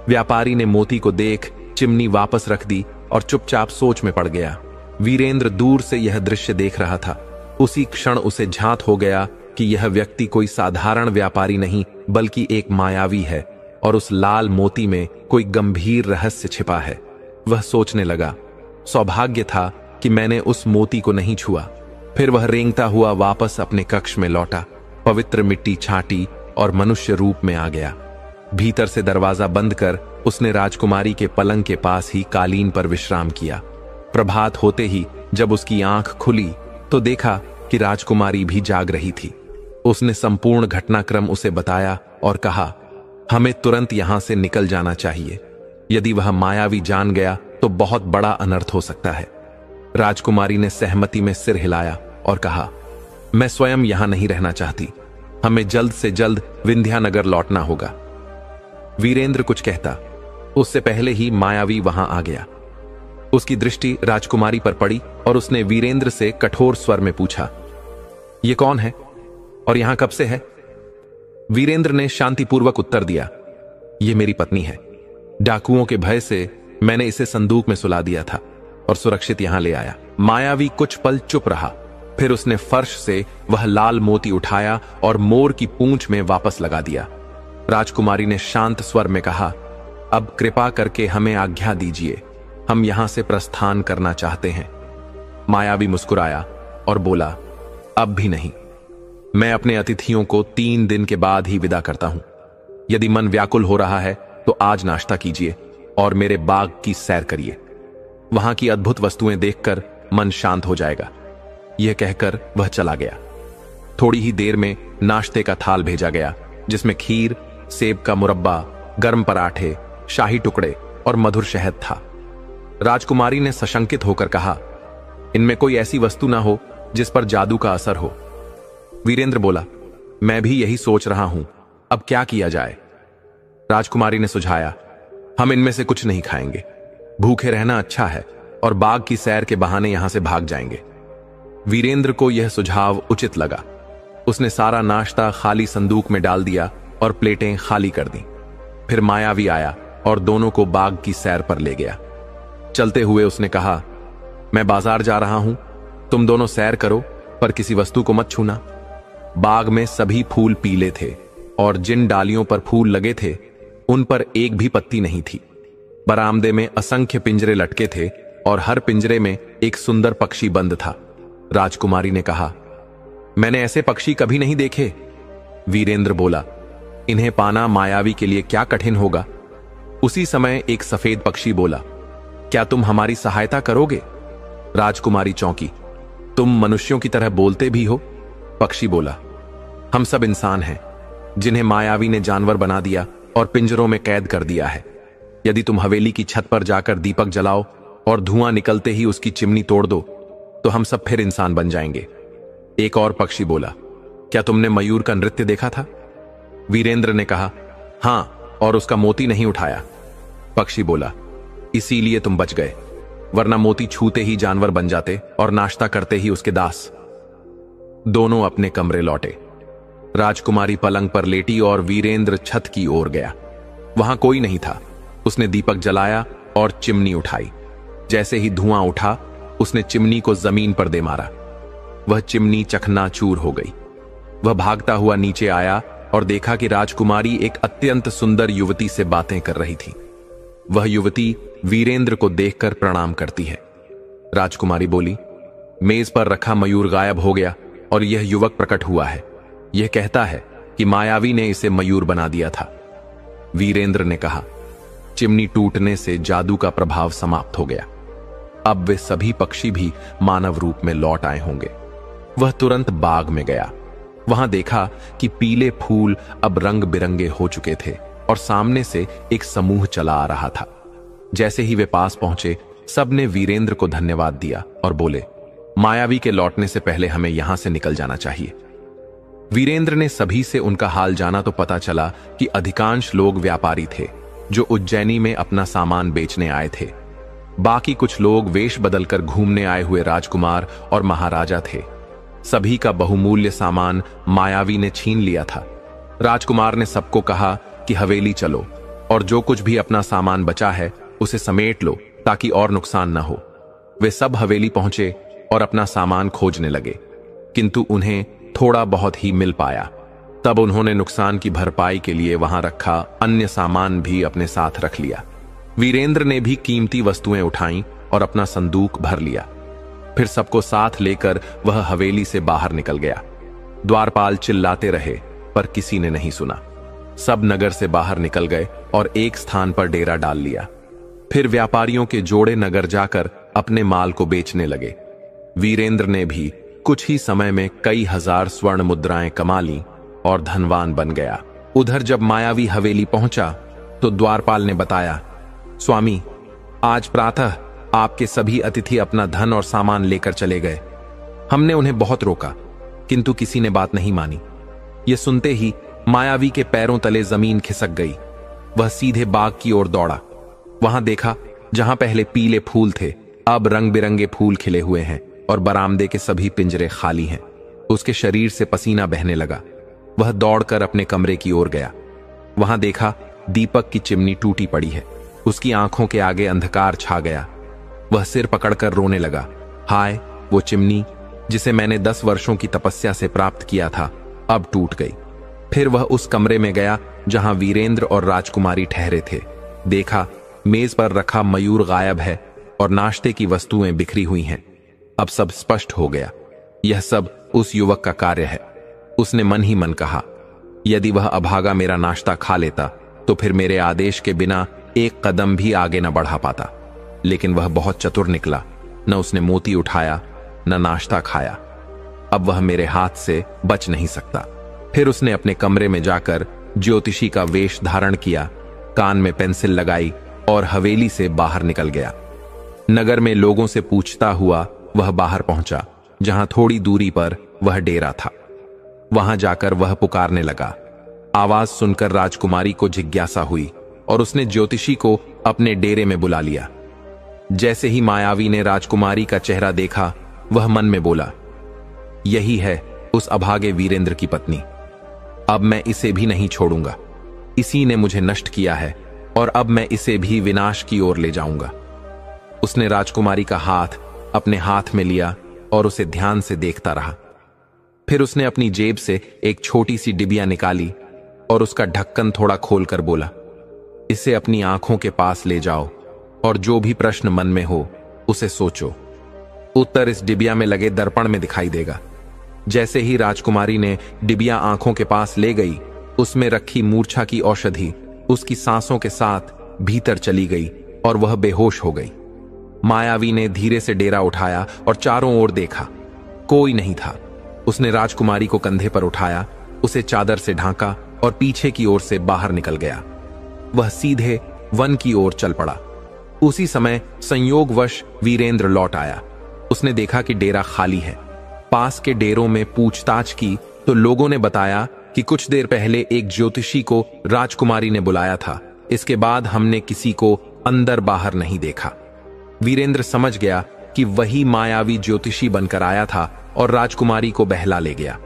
S1: व्यापारी ने मोती को देख चिमनी वापस रख दी और चुपचाप सोच में पड़ गया। वीरेंद्र दूर से यह दृश्य देख रहा था। उसी क्षण उसे झांत हो गया कि यह व्यक्ति कोई साधारण व्यापारी नहीं बल्कि एक मायावी है और उस लाल मोती में कोई गंभीर रहस्य छिपा है। वह सोचने लगा, सौभाग्य था कि मैंने उस मोती को नहीं छुआ। फिर वह रेंगता हुआ वापस अपने कक्ष में लौटा, पवित्र मिट्टी छाटी और मनुष्य रूप में आ गया। भीतर से दरवाजा बंद कर उसने राजकुमारी के पलंग के पास ही कालीन पर विश्राम किया। प्रभात होते ही जब उसकी आंख खुली तो देखा कि राजकुमारी भी जाग रही थी। उसने संपूर्ण घटनाक्रम उसे बताया और कहा, हमें तुरंत यहां से निकल जाना चाहिए। यदि वह मायावी जान गया तो बहुत बड़ा अनर्थ हो सकता है। राजकुमारी ने सहमति में सिर हिलाया और कहा, मैं स्वयं यहां नहीं रहना चाहती। हमें जल्द से जल्द विंध्यानगर लौटना होगा। वीरेंद्र कुछ कहता, उससे पहले ही मायावी वहां आ गया। उसकी दृष्टि राजकुमारी पर पड़ी और उसने वीरेंद्र से कठोर स्वर में पूछा, यह कौन है और यहां कब से है? वीरेंद्र ने शांतिपूर्वक उत्तर दिया, यह मेरी पत्नी है। डाकुओं के भय से मैंने इसे संदूक में सुला दिया था और सुरक्षित यहां ले आया। मायावी कुछ पल चुप रहा, फिर उसने फर्श से वह लाल मोती उठाया और मोर की पूंछ में वापस लगा दिया। राजकुमारी ने शांत स्वर में कहा, अब कृपा करके हमें आज्ञा दीजिए, हम यहां से प्रस्थान करना चाहते हैं। मायावी मुस्कुराया और बोला, अब भी नहीं। मैं अपने अतिथियों को 3 दिन के बाद ही विदा करता हूं। यदि मन व्याकुल हो रहा है तो आज नाश्ता कीजिए और मेरे बाग की सैर करिए। वहां की अद्भुत वस्तुएं देखकर मन शांत हो जाएगा। यह कहकर वह चला गया। थोड़ी ही देर में नाश्ते का थाल भेजा गया जिसमें खीर, सेब का मुरब्बा, गर्म पराठे, शाही टुकड़े और मधुर शहद था। राजकुमारी ने सशंकित होकर कहा, इनमें कोई ऐसी वस्तु ना हो जिस पर जादू का असर हो। वीरेंद्र बोला, मैं भी यही सोच रहा हूं, अब क्या किया जाए? राजकुमारी ने सुझाया, हम इनमें से कुछ नहीं खाएंगे। भूखे रहना अच्छा है और बाग की सैर के बहाने यहां से भाग जाएंगे। वीरेंद्र को यह सुझाव उचित लगा। उसने सारा नाश्ता खाली संदूक में डाल दिया और प्लेटें खाली कर दी। फिर मायावी आया और दोनों को बाग की सैर पर ले गया। चलते हुए उसने कहा, मैं बाजार जा रहा हूं, तुम दोनों सैर करो पर किसी वस्तु को मत छूना। बाग में सभी फूल पीले थे और जिन डालियों पर फूल लगे थे उन पर एक भी पत्ती नहीं थी। बरामदे में असंख्य पिंजरे लटके थे और हर पिंजरे में एक सुंदर पक्षी बंद था। राजकुमारी ने कहा, मैंने ऐसे पक्षी कभी नहीं देखे। वीरेंद्र बोला, इन्हें पाना मायावी के लिए क्या कठिन होगा। उसी समय एक सफेद पक्षी बोला, क्या तुम हमारी सहायता करोगे? राजकुमारी चौंकी, तुम मनुष्यों की तरह बोलते भी हो? पक्षी बोला, हम सब इंसान हैं जिन्हें मायावी ने जानवर बना दिया और पिंजरों में कैद कर दिया है। यदि तुम हवेली की छत पर जाकर दीपक जलाओ और धुआं निकलते ही उसकी चिमनी तोड़ दो तो हम सब फिर इंसान बन जाएंगे। एक और पक्षी बोला, क्या तुमने मयूर का नृत्य देखा था? वीरेंद्र ने कहा, हां, और उसका मोती नहीं उठाया। पक्षी बोला, इसीलिए तुम बच गए, वरना मोती छूते ही जानवर बन जाते और नाश्ता करते ही उसके दास। दोनों अपने कमरे लौटे। राजकुमारी पलंग पर लेटी और वीरेंद्र छत की ओर गया। वहां कोई नहीं था। उसने दीपक जलाया और चिमनी उठाई। जैसे ही धुआं उठा, उसने चिमनी को जमीन पर दे मारा। वह चिमनी चकनाचूर हो गई। वह भागता हुआ नीचे आया और देखा कि राजकुमारी एक अत्यंत सुंदर युवती से बातें कर रही थी। वह युवती वीरेंद्र को देखकर प्रणाम करती है। राजकुमारी बोली, मेज पर रखा मयूर गायब हो गया और यह युवक प्रकट हुआ है। यह कहता है कि मायावी ने इसे मयूर बना दिया था। वीरेंद्र ने कहा, चिमनी टूटने से जादू का प्रभाव समाप्त हो गया। अब वे सभी पक्षी भी मानव रूप में लौट आए होंगे। वह तुरंत बाग में गया। वहां देखा कि पीले फूल अब रंग बिरंगे हो चुके थे और सामने से एक समूह चला आ रहा था। जैसे ही वे पास पहुंचे, सबने वीरेंद्र को धन्यवाद दिया और बोले, मायावी के लौटने से पहले हमें यहां से निकल जाना चाहिए। वीरेंद्र ने सभी से उनका हाल जाना तो पता चला कि अधिकांश लोग व्यापारी थे जो उज्जैनी में अपना सामान बेचने आए थे। बाकी कुछ लोग वेश बदलकर घूमने आए हुए राजकुमार और महाराजा थे। सभी का बहुमूल्य सामान मायावी ने छीन लिया था। राजकुमार ने सबको कहा कि हवेली चलो और जो कुछ भी अपना सामान बचा है उसे समेट लो ताकि और नुकसान न हो। वे सब हवेली पहुंचे और अपना सामान खोजने लगे, किंतु उन्हें थोड़ा बहुत ही मिल पाया। तब उन्होंने नुकसान की भरपाई के लिए वहां रखा अन्य सामान भी अपने साथ रख लिया। वीरेंद्र ने भी कीमती वस्तुएं उठाईं और अपना संदूक भर लिया। फिर सबको साथ लेकर वह हवेली से बाहर निकल गया। द्वारपाल चिल्लाते रहे पर किसी ने नहीं सुना। सब नगर से बाहर निकल गए और एक स्थान पर डेरा डाल लिया। फिर व्यापारियों के जोड़े नगर जाकर अपने माल को बेचने लगे। वीरेंद्र ने भी कुछ ही समय में कई हजार स्वर्ण मुद्राएं कमा ली और धनवान बन गया। उधर जब मायावी हवेली पहुंचा तो द्वारपाल ने बताया, स्वामी, आज प्रातः आपके सभी अतिथि अपना धन और सामान लेकर चले गए। हमने उन्हें बहुत रोका किंतु किसी ने बात नहीं मानी। यह सुनते ही मायावी के पैरों तले जमीन खिसक गई। वह सीधे बाग की ओर दौड़ा। वहां देखा जहां पहले पीले फूल थे अब रंग बिरंगे फूल खिले हुए हैं और बरामदे के सभी पिंजरे खाली हैं। उसके शरीर से पसीना बहने लगा। वह दौड़कर अपने कमरे की ओर गया। वहां देखा दीपक की चिमनी टूटी पड़ी है। उसकी आंखों के आगे अंधकार छा गया। वह सिर पकड़कर रोने लगा। हाय, वो चिमनी जिसे मैंने 10 वर्षों की तपस्या से प्राप्त किया था अब टूट गई। फिर वह उस कमरे में गया जहां वीरेंद्र और राजकुमारी ठहरे थे। देखा मेज पर रखा मयूर गायब है और नाश्ते की वस्तुएं बिखरी हुई हैं। अब सब स्पष्ट हो गया, यह सब उस युवक का कार्य है। उसने मन ही मन कहा, यदि वह अभागा मेरा नाश्ता खा लेता तो फिर मेरे आदेश के बिना एक कदम भी आगे न बढ़ा पाता। लेकिन वह बहुत चतुर निकला। न उसने मोती उठाया न नाश्ता खाया। अब वह मेरे हाथ से बच नहीं सकता। फिर उसने अपने कमरे में जाकर ज्योतिषी का वेश धारण किया, कान में पेंसिल लगाई और हवेली से बाहर निकल गया। नगर में लोगों से पूछता हुआ वह बाहर पहुंचा जहां थोड़ी दूरी पर वह डेरा था। वहां जाकर वह पुकारने लगा। आवाज सुनकर राजकुमारी को जिज्ञासा हुई और उसने ज्योतिषी को अपने डेरे में बुला लिया। जैसे ही मायावी ने राजकुमारी का चेहरा देखा, वह मन में बोला, यही है उस अभागे वीरेंद्र की पत्नी। अब मैं इसे भी नहीं छोड़ूंगा। इसी ने मुझे नष्ट किया है और अब मैं इसे भी विनाश की ओर ले जाऊंगा। उसने राजकुमारी का हाथ अपने हाथ में लिया और उसे ध्यान से देखता रहा। फिर उसने अपनी जेब से एक छोटी सी डिबिया निकाली और उसका ढक्कन थोड़ा खोलकर बोला, इसे अपनी आंखों के पास ले जाओ और जो भी प्रश्न मन में हो उसे सोचो। उत्तर इस डिबिया में लगे दर्पण में दिखाई देगा। जैसे ही राजकुमारी ने डिबिया आंखों के पास ले गई, उसमें रखी मूर्छा की औषधि उसकी सांसों के साथ भीतर चली गई और वह बेहोश हो गई। मायावी ने धीरे से डेरा उठाया और चारों ओर देखा। कोई नहीं था। उसने राजकुमारी को कंधे पर उठाया, उसे चादर से ढांका और पीछे की ओर से बाहर निकल गया। वह सीधे वन की ओर चल पड़ा। उसी समय संयोगवश वीरेंद्र लौट आया। उसने देखा कि डेरा खाली है। पास के डेरों में पूछताछ की तो लोगों ने बताया कि कुछ देर पहले एक ज्योतिषी को राजकुमारी ने बुलाया था। इसके बाद हमने किसी को अंदर बाहर नहीं देखा। वीरेंद्र समझ गया कि वही मायावी ज्योतिषी बनकर आया था और राजकुमारी को बहला ले गया।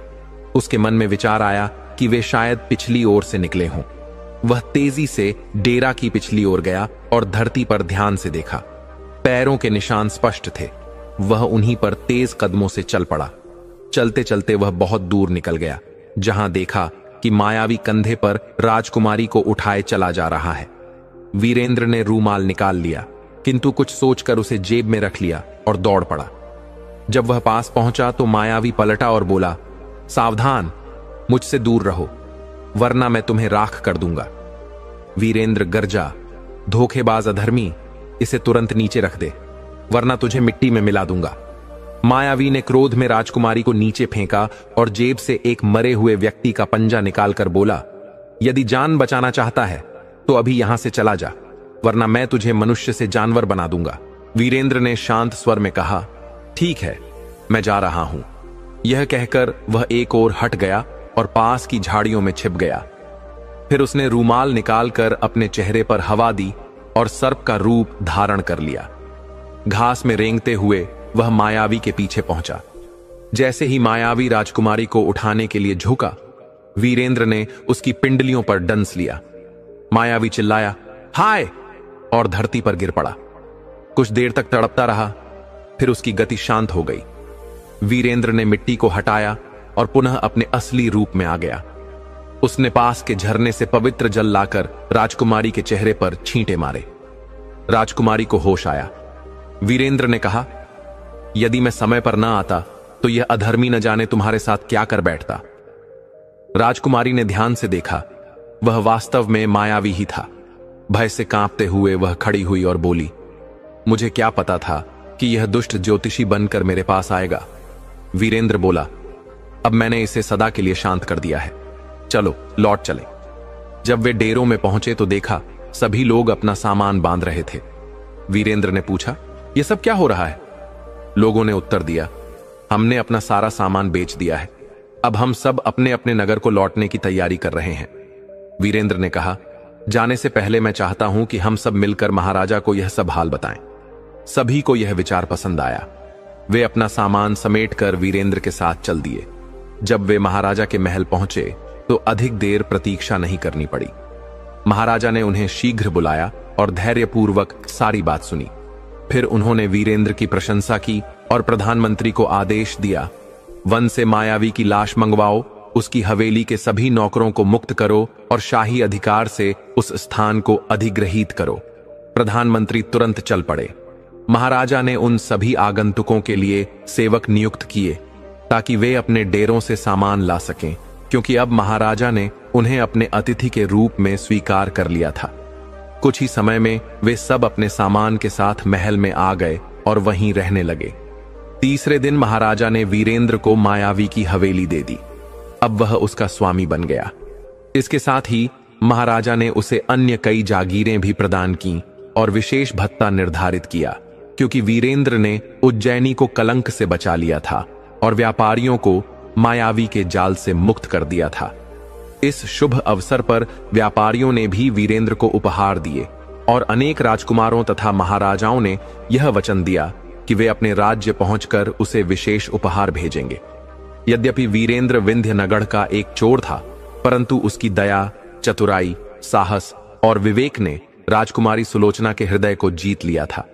S1: उसके मन में विचार आया कि वे शायद पिछली ओर से निकले हों। वह तेजी से डेरा की पिछली ओर गया और धरती पर ध्यान से देखा। पैरों के निशान स्पष्ट थे। वह उन्हीं पर तेज कदमों से चल पड़ा। चलते चलते वह बहुत दूर निकल गया, जहां देखा कि मायावी कंधे पर राजकुमारी को उठाए चला जा रहा है। वीरेंद्र ने रूमाल निकाल लिया, किंतु कुछ सोचकर उसे जेब में रख लिया और दौड़ पड़ा। जब वह पास पहुंचा तो मायावी पलटा और बोला, सावधान, मुझसे दूर रहो, वरना मैं तुम्हें राख कर दूंगा। वीरेंद्र गर्जा, धोखेबाज अधर्मी, इसे तुरंत नीचे रख दे, वरना तुझे मिट्टी में मिला दूंगा। मायावी ने क्रोध में राजकुमारी को नीचे फेंका और जेब से एक मरे हुए व्यक्ति का पंजा निकालकर बोला, यदि जान बचाना चाहता है तो अभी यहां से चला जा, वरना मैं तुझे मनुष्य से जानवर बना दूंगा। वीरेंद्र ने शांत स्वर में कहा, ठीक है, मैं जा रहा हूं। यह कहकर वह एक ओर हट गया और पास की झाड़ियों में छिप गया। फिर उसने रूमाल निकालकर अपने चेहरे पर हवा दी और सर्प का रूप धारण कर लिया। घास में रेंगते हुए वह मायावी के पीछे पहुंचा। जैसे ही मायावी राजकुमारी को उठाने के लिए झुका, वीरेंद्र ने उसकी पिंडलियों पर डंस लिया। मायावी चिल्लाया, हाय, और धरती पर गिर पड़ा। कुछ देर तक तड़पता रहा, फिर उसकी गति शांत हो गई। वीरेंद्र ने मिट्टी को हटाया और पुनः अपने असली रूप में आ गया। उसने पास के झरने से पवित्र जल लाकर राजकुमारी के चेहरे पर छींटे मारे। राजकुमारी को होश आया। वीरेंद्र ने कहा, यदि मैं समय पर न आता तो यह अधर्मी न जाने तुम्हारे साथ क्या कर बैठता। राजकुमारी ने ध्यान से देखा, वह वास्तव में मायावी ही था। भय से कांपते हुए वह खड़ी हुई और बोली, मुझे क्या पता था कि यह दुष्ट ज्योतिषी बनकर मेरे पास आएगा। वीरेंद्र बोला, अब मैंने इसे सदा के लिए शांत कर दिया है, चलो लौट चले। जब वे डेरों में पहुंचे तो देखा सभी लोग अपना सामान बांध रहे थे। वीरेंद्र ने पूछा, यह सब क्या हो रहा है? लोगों ने उत्तर दिया, हमने अपना सारा सामान बेच दिया है, अब हम सब अपने अपने नगर को लौटने की तैयारी कर रहे हैं। वीरेंद्र ने कहा, जाने से पहले मैं चाहता हूं कि हम सब मिलकर महाराजा को यह सब हाल बताएं। सभी को यह विचार पसंद आया। वे अपना सामान समेटकर वीरेंद्र के साथ चल दिए। जब वे महाराजा के महल पहुंचे तो अधिक देर प्रतीक्षा नहीं करनी पड़ी। महाराजा ने उन्हें शीघ्र बुलाया और धैर्यपूर्वक सारी बात सुनी। फिर उन्होंने वीरेंद्र की प्रशंसा की और प्रधानमंत्री को आदेश दिया, वन से मायावी की लाश मंगवाओ, उसकी हवेली के सभी नौकरों को मुक्त करो और शाही अधिकार से उस स्थान को अधिग्रहित करो। प्रधानमंत्री तुरंत चल पड़े। महाराजा ने उन सभी आगंतुकों के लिए सेवक नियुक्त किए ताकि वे अपने डेरों से सामान ला सकें, क्योंकि अब महाराजा ने उन्हें अपने अतिथि के रूप में स्वीकार कर लिया था। कुछ ही समय में वे सब अपने सामान के साथ महल में आ गए और वहीं रहने लगे। तीसरे दिन महाराजा ने वीरेंद्र को मायावी की हवेली दे दी। अब वह उसका स्वामी बन गया। इसके साथ ही महाराजा ने उसे अन्य कई जागीरें भी प्रदान की और विशेष भत्ता निर्धारित किया, क्योंकि वीरेंद्र ने उज्जैनी को कलंक से बचा लिया था और व्यापारियों को मायावी के जाल से मुक्त कर दिया था। इस शुभ अवसर पर व्यापारियों ने भी वीरेंद्र को उपहार दिए और अनेक राजकुमारों तथा महाराजाओं ने यह वचन दिया कि वे अपने राज्य पहुंचकर उसे विशेष उपहार भेजेंगे। यद्यपि वीरेंद्र विंध्यनगढ़ का एक चोर था, परंतु उसकी दया, चतुराई, साहस और विवेक ने राजकुमारी सुलोचना के हृदय को जीत लिया था।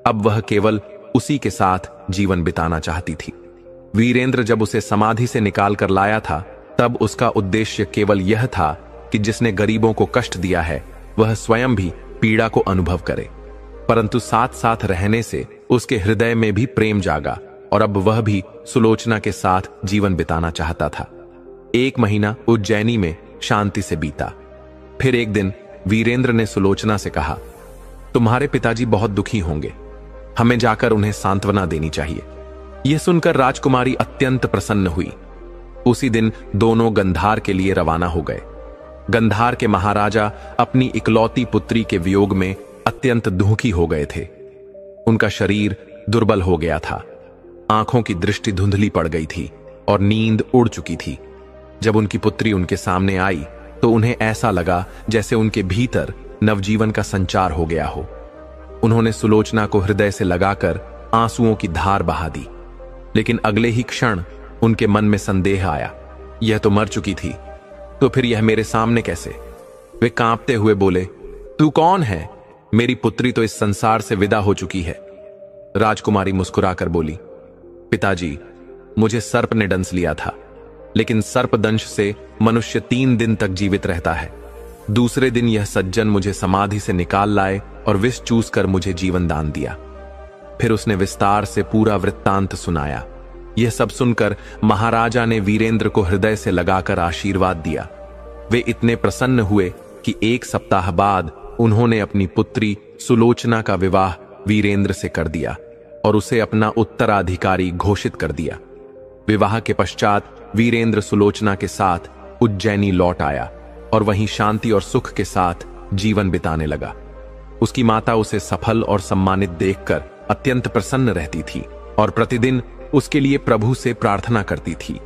S1: अब वह केवल उसी के साथ जीवन बिताना चाहती थी। वीरेंद्र जब उसे समाधि से निकाल कर लाया था, तब उसका उद्देश्य केवल यह था कि जिसने गरीबों को कष्ट दिया है वह स्वयं भी पीड़ा को अनुभव करे। परंतु साथ साथ रहने से उसके हृदय में भी प्रेम जागा और अब वह भी सुलोचना के साथ जीवन बिताना चाहता था। 1 महीना उज्जैनी में शांति से बीता। फिर एक दिन वीरेंद्र ने सुलोचना से कहा, तुम्हारे पिताजी बहुत दुखी होंगे, हमें जाकर उन्हें सांत्वना देनी चाहिए। यह सुनकर राजकुमारी अत्यंत प्रसन्न हुई। उसी दिन दोनों गंधार के लिए रवाना हो गए। गंधार के महाराजा अपनी इकलौती पुत्री के वियोग में अत्यंत दुखी हो गए थे। उनका शरीर दुर्बल हो गया था, आंखों की दृष्टि धुंधली पड़ गई थी और नींद उड़ चुकी थी। जब उनकी पुत्री उनके सामने आई तो उन्हें ऐसा लगा जैसे उनके भीतर नवजीवन का संचार हो गया हो। उन्होंने सुलोचना को हृदय से लगाकर आंसुओं की धार बहा दी, लेकिन अगले ही क्षण उनके मन में संदेह आया, यह तो मर चुकी थी, तो फिर यह मेरे सामने कैसे? वे कांपते हुए बोले, तू कौन है? मेरी पुत्री तो इस संसार से विदा हो चुकी है। राजकुमारी मुस्कुराकर बोली, पिताजी, मुझे सर्प ने डंस लिया था, लेकिन सर्पदंश से मनुष्य 3 दिन तक जीवित रहता है। दूसरे दिन यह सज्जन मुझे समाधि से निकाल लाए और विष चूस कर मुझे जीवन दान दिया। फिर उसने विस्तार से पूरा वृत्तांत सुनाया। यह सब सुनकर महाराजा ने वीरेंद्र को हृदय से लगाकर आशीर्वाद दिया। वे इतने प्रसन्न हुए कि 1 सप्ताह बाद उन्होंने अपनी पुत्री सुलोचना का विवाह वीरेंद्र से कर दिया। और उसे अपना उत्तराधिकारी घोषित कर दिया। विवाह के पश्चात वीरेंद्र सुलोचना के साथ उज्जैनी लौट आया और वहीं शांति और सुख के साथ जीवन बिताने लगा। उसकी माता उसे सफल और सम्मानित देखकर अत्यंत प्रसन्न रहती थी और प्रतिदिन उसके लिए प्रभु से प्रार्थना करती थी।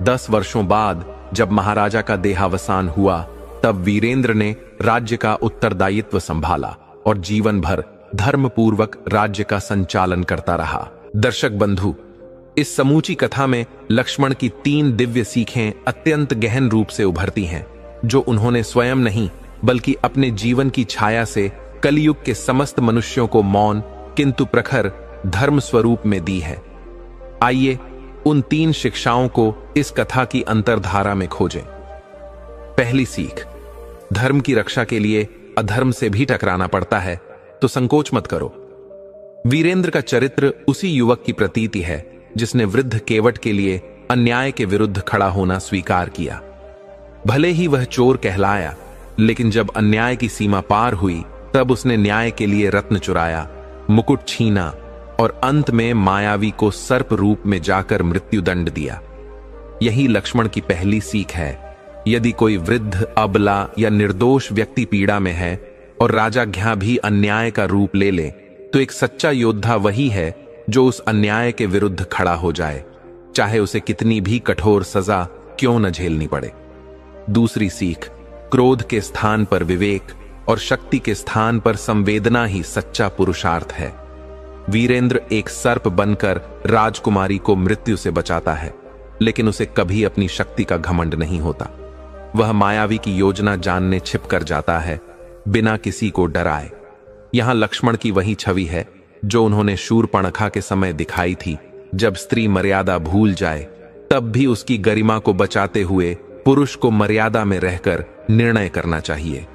S1: 10 वर्षों बाद जब महाराजा का देहावसान हुआ, तब वीरेंद्र ने राज्य का उत्तरदायित्व संभाला और जीवन भर धर्मपूर्वक राज्य का संचालन करता रहा। दर्शक बंधु, इस समूची कथा में लक्ष्मण की 3 दिव्य सीखें अत्यंत गहन रूप से उभरती हैं, जो उन्होंने स्वयं नहीं बल्कि अपने जीवन की छाया से कलयुग के समस्त मनुष्यों को मौन किंतु प्रखर धर्म स्वरूप में दी है। आइए उन 3 शिक्षाओं को इस कथा की अंतर्धारा में खोजें। पहली सीख, धर्म की रक्षा के लिए अधर्म से भी टकराना पड़ता है तो संकोच मत करो। वीरेंद्र का चरित्र उसी युवक की प्रतीति है जिसने वृद्ध केवट के लिए अन्याय के विरुद्ध खड़ा होना स्वीकार किया। भले ही वह चोर कहलाया, लेकिन जब अन्याय की सीमा पार हुई तब उसने न्याय के लिए रत्न चुराया, मुकुट छीना और अंत में मायावी को सर्प रूप में जाकर मृत्युदंड दिया। यही लक्ष्मण की पहली सीख है। यदि कोई वृद्ध, अबला या निर्दोष व्यक्ति पीड़ा में है और राजाज्ञा भी अन्याय का रूप ले ले, तो एक सच्चा योद्धा वही है जो उस अन्याय के विरुद्ध खड़ा हो जाए, चाहे उसे कितनी भी कठोर सजा क्यों न झेलनी पड़े। दूसरी सीख, क्रोध के स्थान पर विवेक और शक्ति के स्थान पर संवेदना ही सच्चा पुरुषार्थ है। वीरेंद्र एक सर्प बनकर राजकुमारी को मृत्यु से बचाता है, लेकिन उसे कभी अपनी शक्ति का घमंड नहीं होता। वह मायावी की योजना जानने छिप कर जाता है, बिना किसी को डराए। यहां लक्ष्मण की वही छवि है जो उन्होंने शूर्पणखा के समय दिखाई थी। जब स्त्री मर्यादा भूल जाए, तब भी उसकी गरिमा को बचाते हुए पुरुष को मर्यादा में रहकर निर्णय करना चाहिए।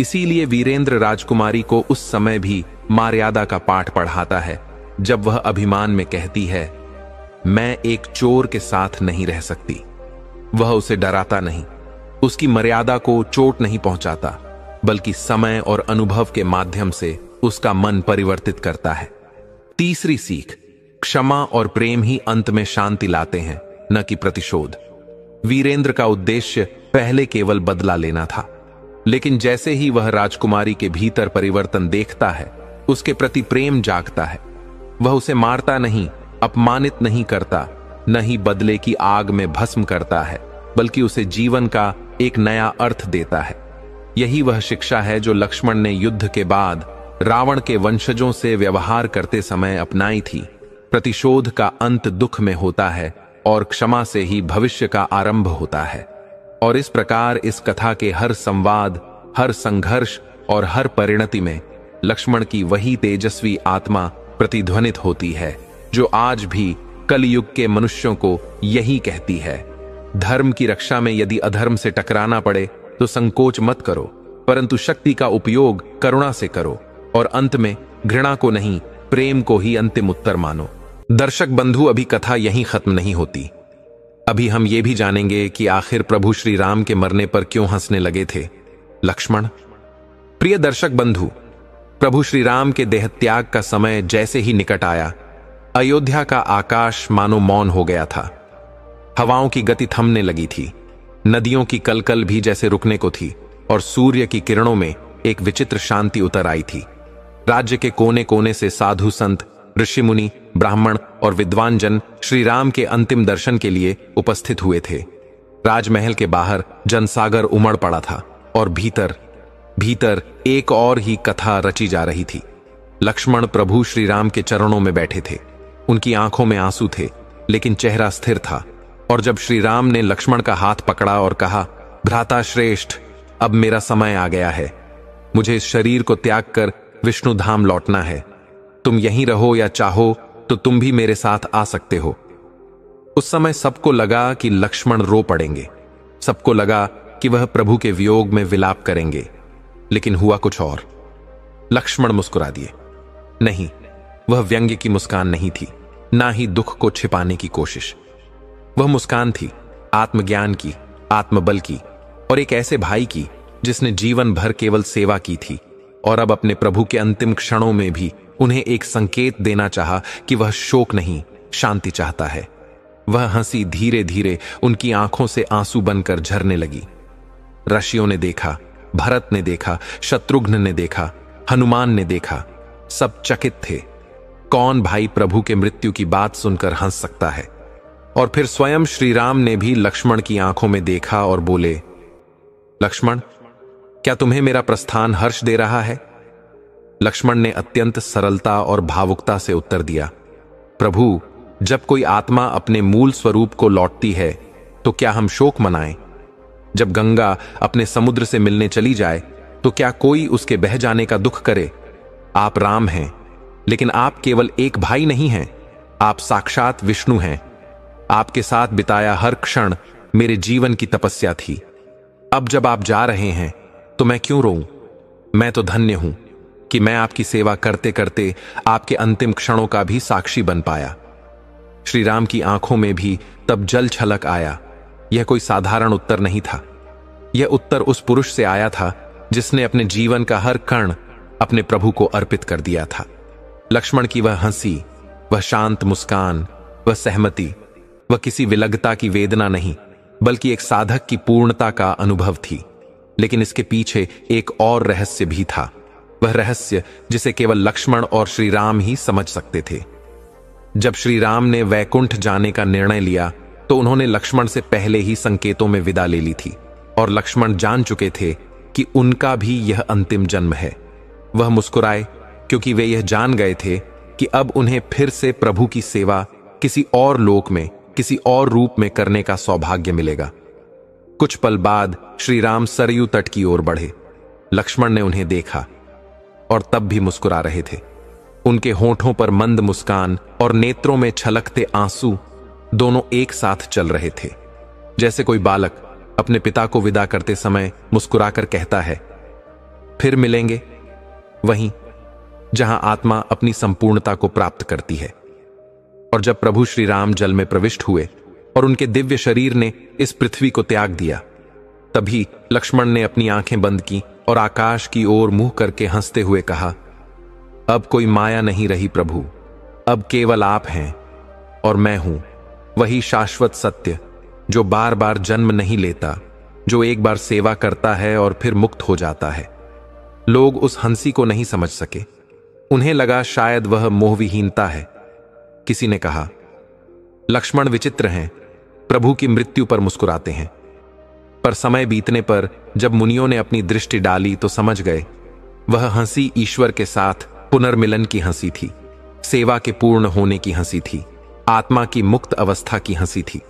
S1: इसीलिए वीरेंद्र राजकुमारी को उस समय भी मर्यादा का पाठ पढ़ाता है, जब वह अभिमान में कहती है, मैं एक चोर के साथ नहीं रह सकती। वह उसे डराता नहीं, उसकी मर्यादा को चोट नहीं पहुंचाता, बल्कि समय और अनुभव के माध्यम से उसका मन परिवर्तित करता है। तीसरी सीख, क्षमा और प्रेम ही अंत में शांति लाते हैं, न कि प्रतिशोध। वीरेंद्र का उद्देश्य पहले केवल बदला लेना था, लेकिन जैसे ही वह राजकुमारी के भीतर परिवर्तन देखता है, उसके प्रति प्रेम जागता है। वह उसे मारता नहीं, अपमानित नहीं करता, न ही बदले की आग में भस्म करता है, बल्कि उसे जीवन का एक नया अर्थ देता है। यही वह शिक्षा है जो लक्ष्मण ने युद्ध के बाद रावण के वंशजों से व्यवहार करते समय अपनाई थी। प्रतिशोध का अंत दुख में होता है और क्षमा से ही भविष्य का आरंभ होता है। और इस प्रकार इस कथा के हर संवाद, हर संघर्ष और हर परिणति में लक्ष्मण की वही तेजस्वी आत्मा प्रतिध्वनित होती है, जो आज भी कलयुग के मनुष्यों को यही कहती है, धर्म की रक्षा में यदि अधर्म से टकराना पड़े तो संकोच मत करो, परंतु शक्ति का उपयोग करुणा से करो और अंत में घृणा को नहीं, प्रेम को ही अंतिम उत्तर मानो। दर्शक बंधु, अभी कथा यहीं खत्म नहीं होती। अभी हम ये भी जानेंगे कि आखिर प्रभु श्री राम के मरने पर क्यों हंसने लगे थे लक्ष्मण। प्रिय दर्शक बंधु, प्रभु श्री राम के देहत्याग का समय जैसे ही निकट आया, अयोध्या का आकाश मानो मौन हो गया था। हवाओं की गति थमने लगी थी, नदियों की कलकल भी जैसे रुकने को थी और सूर्य की किरणों में एक विचित्र शांति उतर आई थी। राज्य के कोने कोने से साधु संत, ऋषि मुनि, ब्राह्मण और विद्वान जन श्री राम के अंतिम दर्शन के लिए उपस्थित हुए थे। राजमहल के बाहर जनसागर उमड़ पड़ा था और भीतर भीतर एक और ही कथा रची जा रही थी। लक्ष्मण प्रभु श्री राम के चरणों में बैठे थे। उनकी आंखों में आंसू थे, लेकिन चेहरा स्थिर था। और जब श्री राम ने लक्ष्मण का हाथ पकड़ा और कहा, भ्राता श्रेष्ठ, अब मेरा समय आ गया है। मुझे इस शरीर को त्याग कर विष्णु धाम लौटना है। तुम यहीं रहो या चाहो तो तुम भी मेरे साथ आ सकते हो। उस समय सबको लगा कि लक्ष्मण रो पड़ेंगे। सबको लगा कि वह प्रभु के वियोग में विलाप करेंगे, लेकिन हुआ कुछ और। लक्ष्मण मुस्कुरा दिए। नहीं, वह व्यंग्य की मुस्कान नहीं थी, ना ही दुख को छिपाने की कोशिश। वह मुस्कान थी आत्मज्ञान की, आत्मबल की और एक ऐसे भाई की जिसने जीवन भर केवल सेवा की थी और अब अपने प्रभु के अंतिम क्षणों में भी उन्हें एक संकेत देना चाहा कि वह शोक नहीं, शांति चाहता है। वह हंसी धीरे धीरे उनकी आंखों से आंसू बनकर झरने लगी। ऋषियों ने देखा, भरत ने देखा, शत्रुघ्न ने देखा, हनुमान ने देखा, सब चकित थे। कौन भाई प्रभु के मृत्यु की बात सुनकर हंस सकता है? और फिर स्वयं श्री राम ने भी लक्ष्मण की आंखों में देखा और बोले, लक्ष्मण, क्या तुम्हें मेरा प्रस्थान हर्ष दे रहा है? लक्ष्मण ने अत्यंत सरलता और भावुकता से उत्तर दिया, प्रभु, जब कोई आत्मा अपने मूल स्वरूप को लौटती है तो क्या हम शोक मनाएं? जब गंगा अपने समुद्र से मिलने चली जाए तो क्या कोई उसके बह जाने का दुख करे? आप राम हैं, लेकिन आप केवल एक भाई नहीं हैं, आप साक्षात विष्णु हैं। आपके साथ बिताया हर क्षण मेरे जीवन की तपस्या थी। अब जब आप जा रहे हैं तो मैं क्यों रोऊं? मैं तो धन्य हूं कि मैं आपकी सेवा करते करते आपके अंतिम क्षणों का भी साक्षी बन पाया। श्री राम की आंखों में भी तब जल छलक आया। यह कोई साधारण उत्तर नहीं था। यह उत्तर उस पुरुष से आया था जिसने अपने जीवन का हर कण अपने प्रभु को अर्पित कर दिया था। लक्ष्मण की वह हंसी, वह शांत मुस्कान, वह सहमति, वह किसी विलग्नता की वेदना नहीं, बल्कि एक साधक की पूर्णता का अनुभव थी। लेकिन इसके पीछे एक और रहस्य भी था, वह रहस्य जिसे केवल लक्ष्मण और श्री राम ही समझ सकते थे। जब श्री राम ने वैकुंठ जाने का निर्णय लिया तो उन्होंने लक्ष्मण से पहले ही संकेतों में विदा ले ली थी, और लक्ष्मण जान चुके थे कि उनका भी यह अंतिम जन्म है। वह मुस्कुराए क्योंकि वे यह जान गए थे कि अब उन्हें फिर से प्रभु की सेवा किसी और लोक में, किसी और रूप में करने का सौभाग्य मिलेगा। कुछ पल बाद श्री राम सरयू तट की ओर बढ़े। लक्ष्मण ने उन्हें देखा और तब भी मुस्कुरा रहे थे। उनके होठों पर मंद मुस्कान और नेत्रों में छलकते आंसू दोनों एक साथ चल रहे थे। जैसे कोई बालक अपने पिता को विदा करते समय मुस्कुराकर कहता है, फिर मिलेंगे, वहीं जहां आत्मा अपनी संपूर्णता को प्राप्त करती है। और जब प्रभु श्री राम जल में प्रविष्ट हुए और उनके दिव्य शरीर ने इस पृथ्वी को त्याग दिया, तभी लक्ष्मण ने अपनी आंखें बंद की और आकाश की ओर मुंह करके हंसते हुए कहा, अब कोई माया नहीं रही प्रभु, अब केवल आप हैं और मैं हूं, वही शाश्वत सत्य जो बार बार जन्म नहीं लेता, जो एक बार सेवा करता है और फिर मुक्त हो जाता है। लोग उस हंसी को नहीं समझ सके। उन्हें लगा शायद वह मोहविहीनता है। किसी ने कहा, लक्ष्मण विचित्र हैं, प्रभु की मृत्यु पर मुस्कुराते हैं। पर समय बीतने पर जब मुनियों ने अपनी दृष्टि डाली तो समझ गए, वह हंसी ईश्वर के साथ पुनर्मिलन की हंसी थी, सेवा के पूर्ण होने की हंसी थी, आत्मा की मुक्त अवस्था की हंसी थी।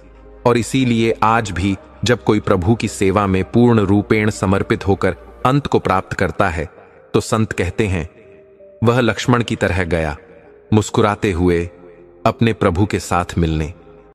S1: और इसीलिए आज भी जब कोई प्रभु की सेवा में पूर्ण रूपेण समर्पित होकर अंत को प्राप्त करता है तो संत कहते हैं, वह लक्ष्मण की तरह गया, मुस्कुराते हुए अपने प्रभु के साथ मिलने।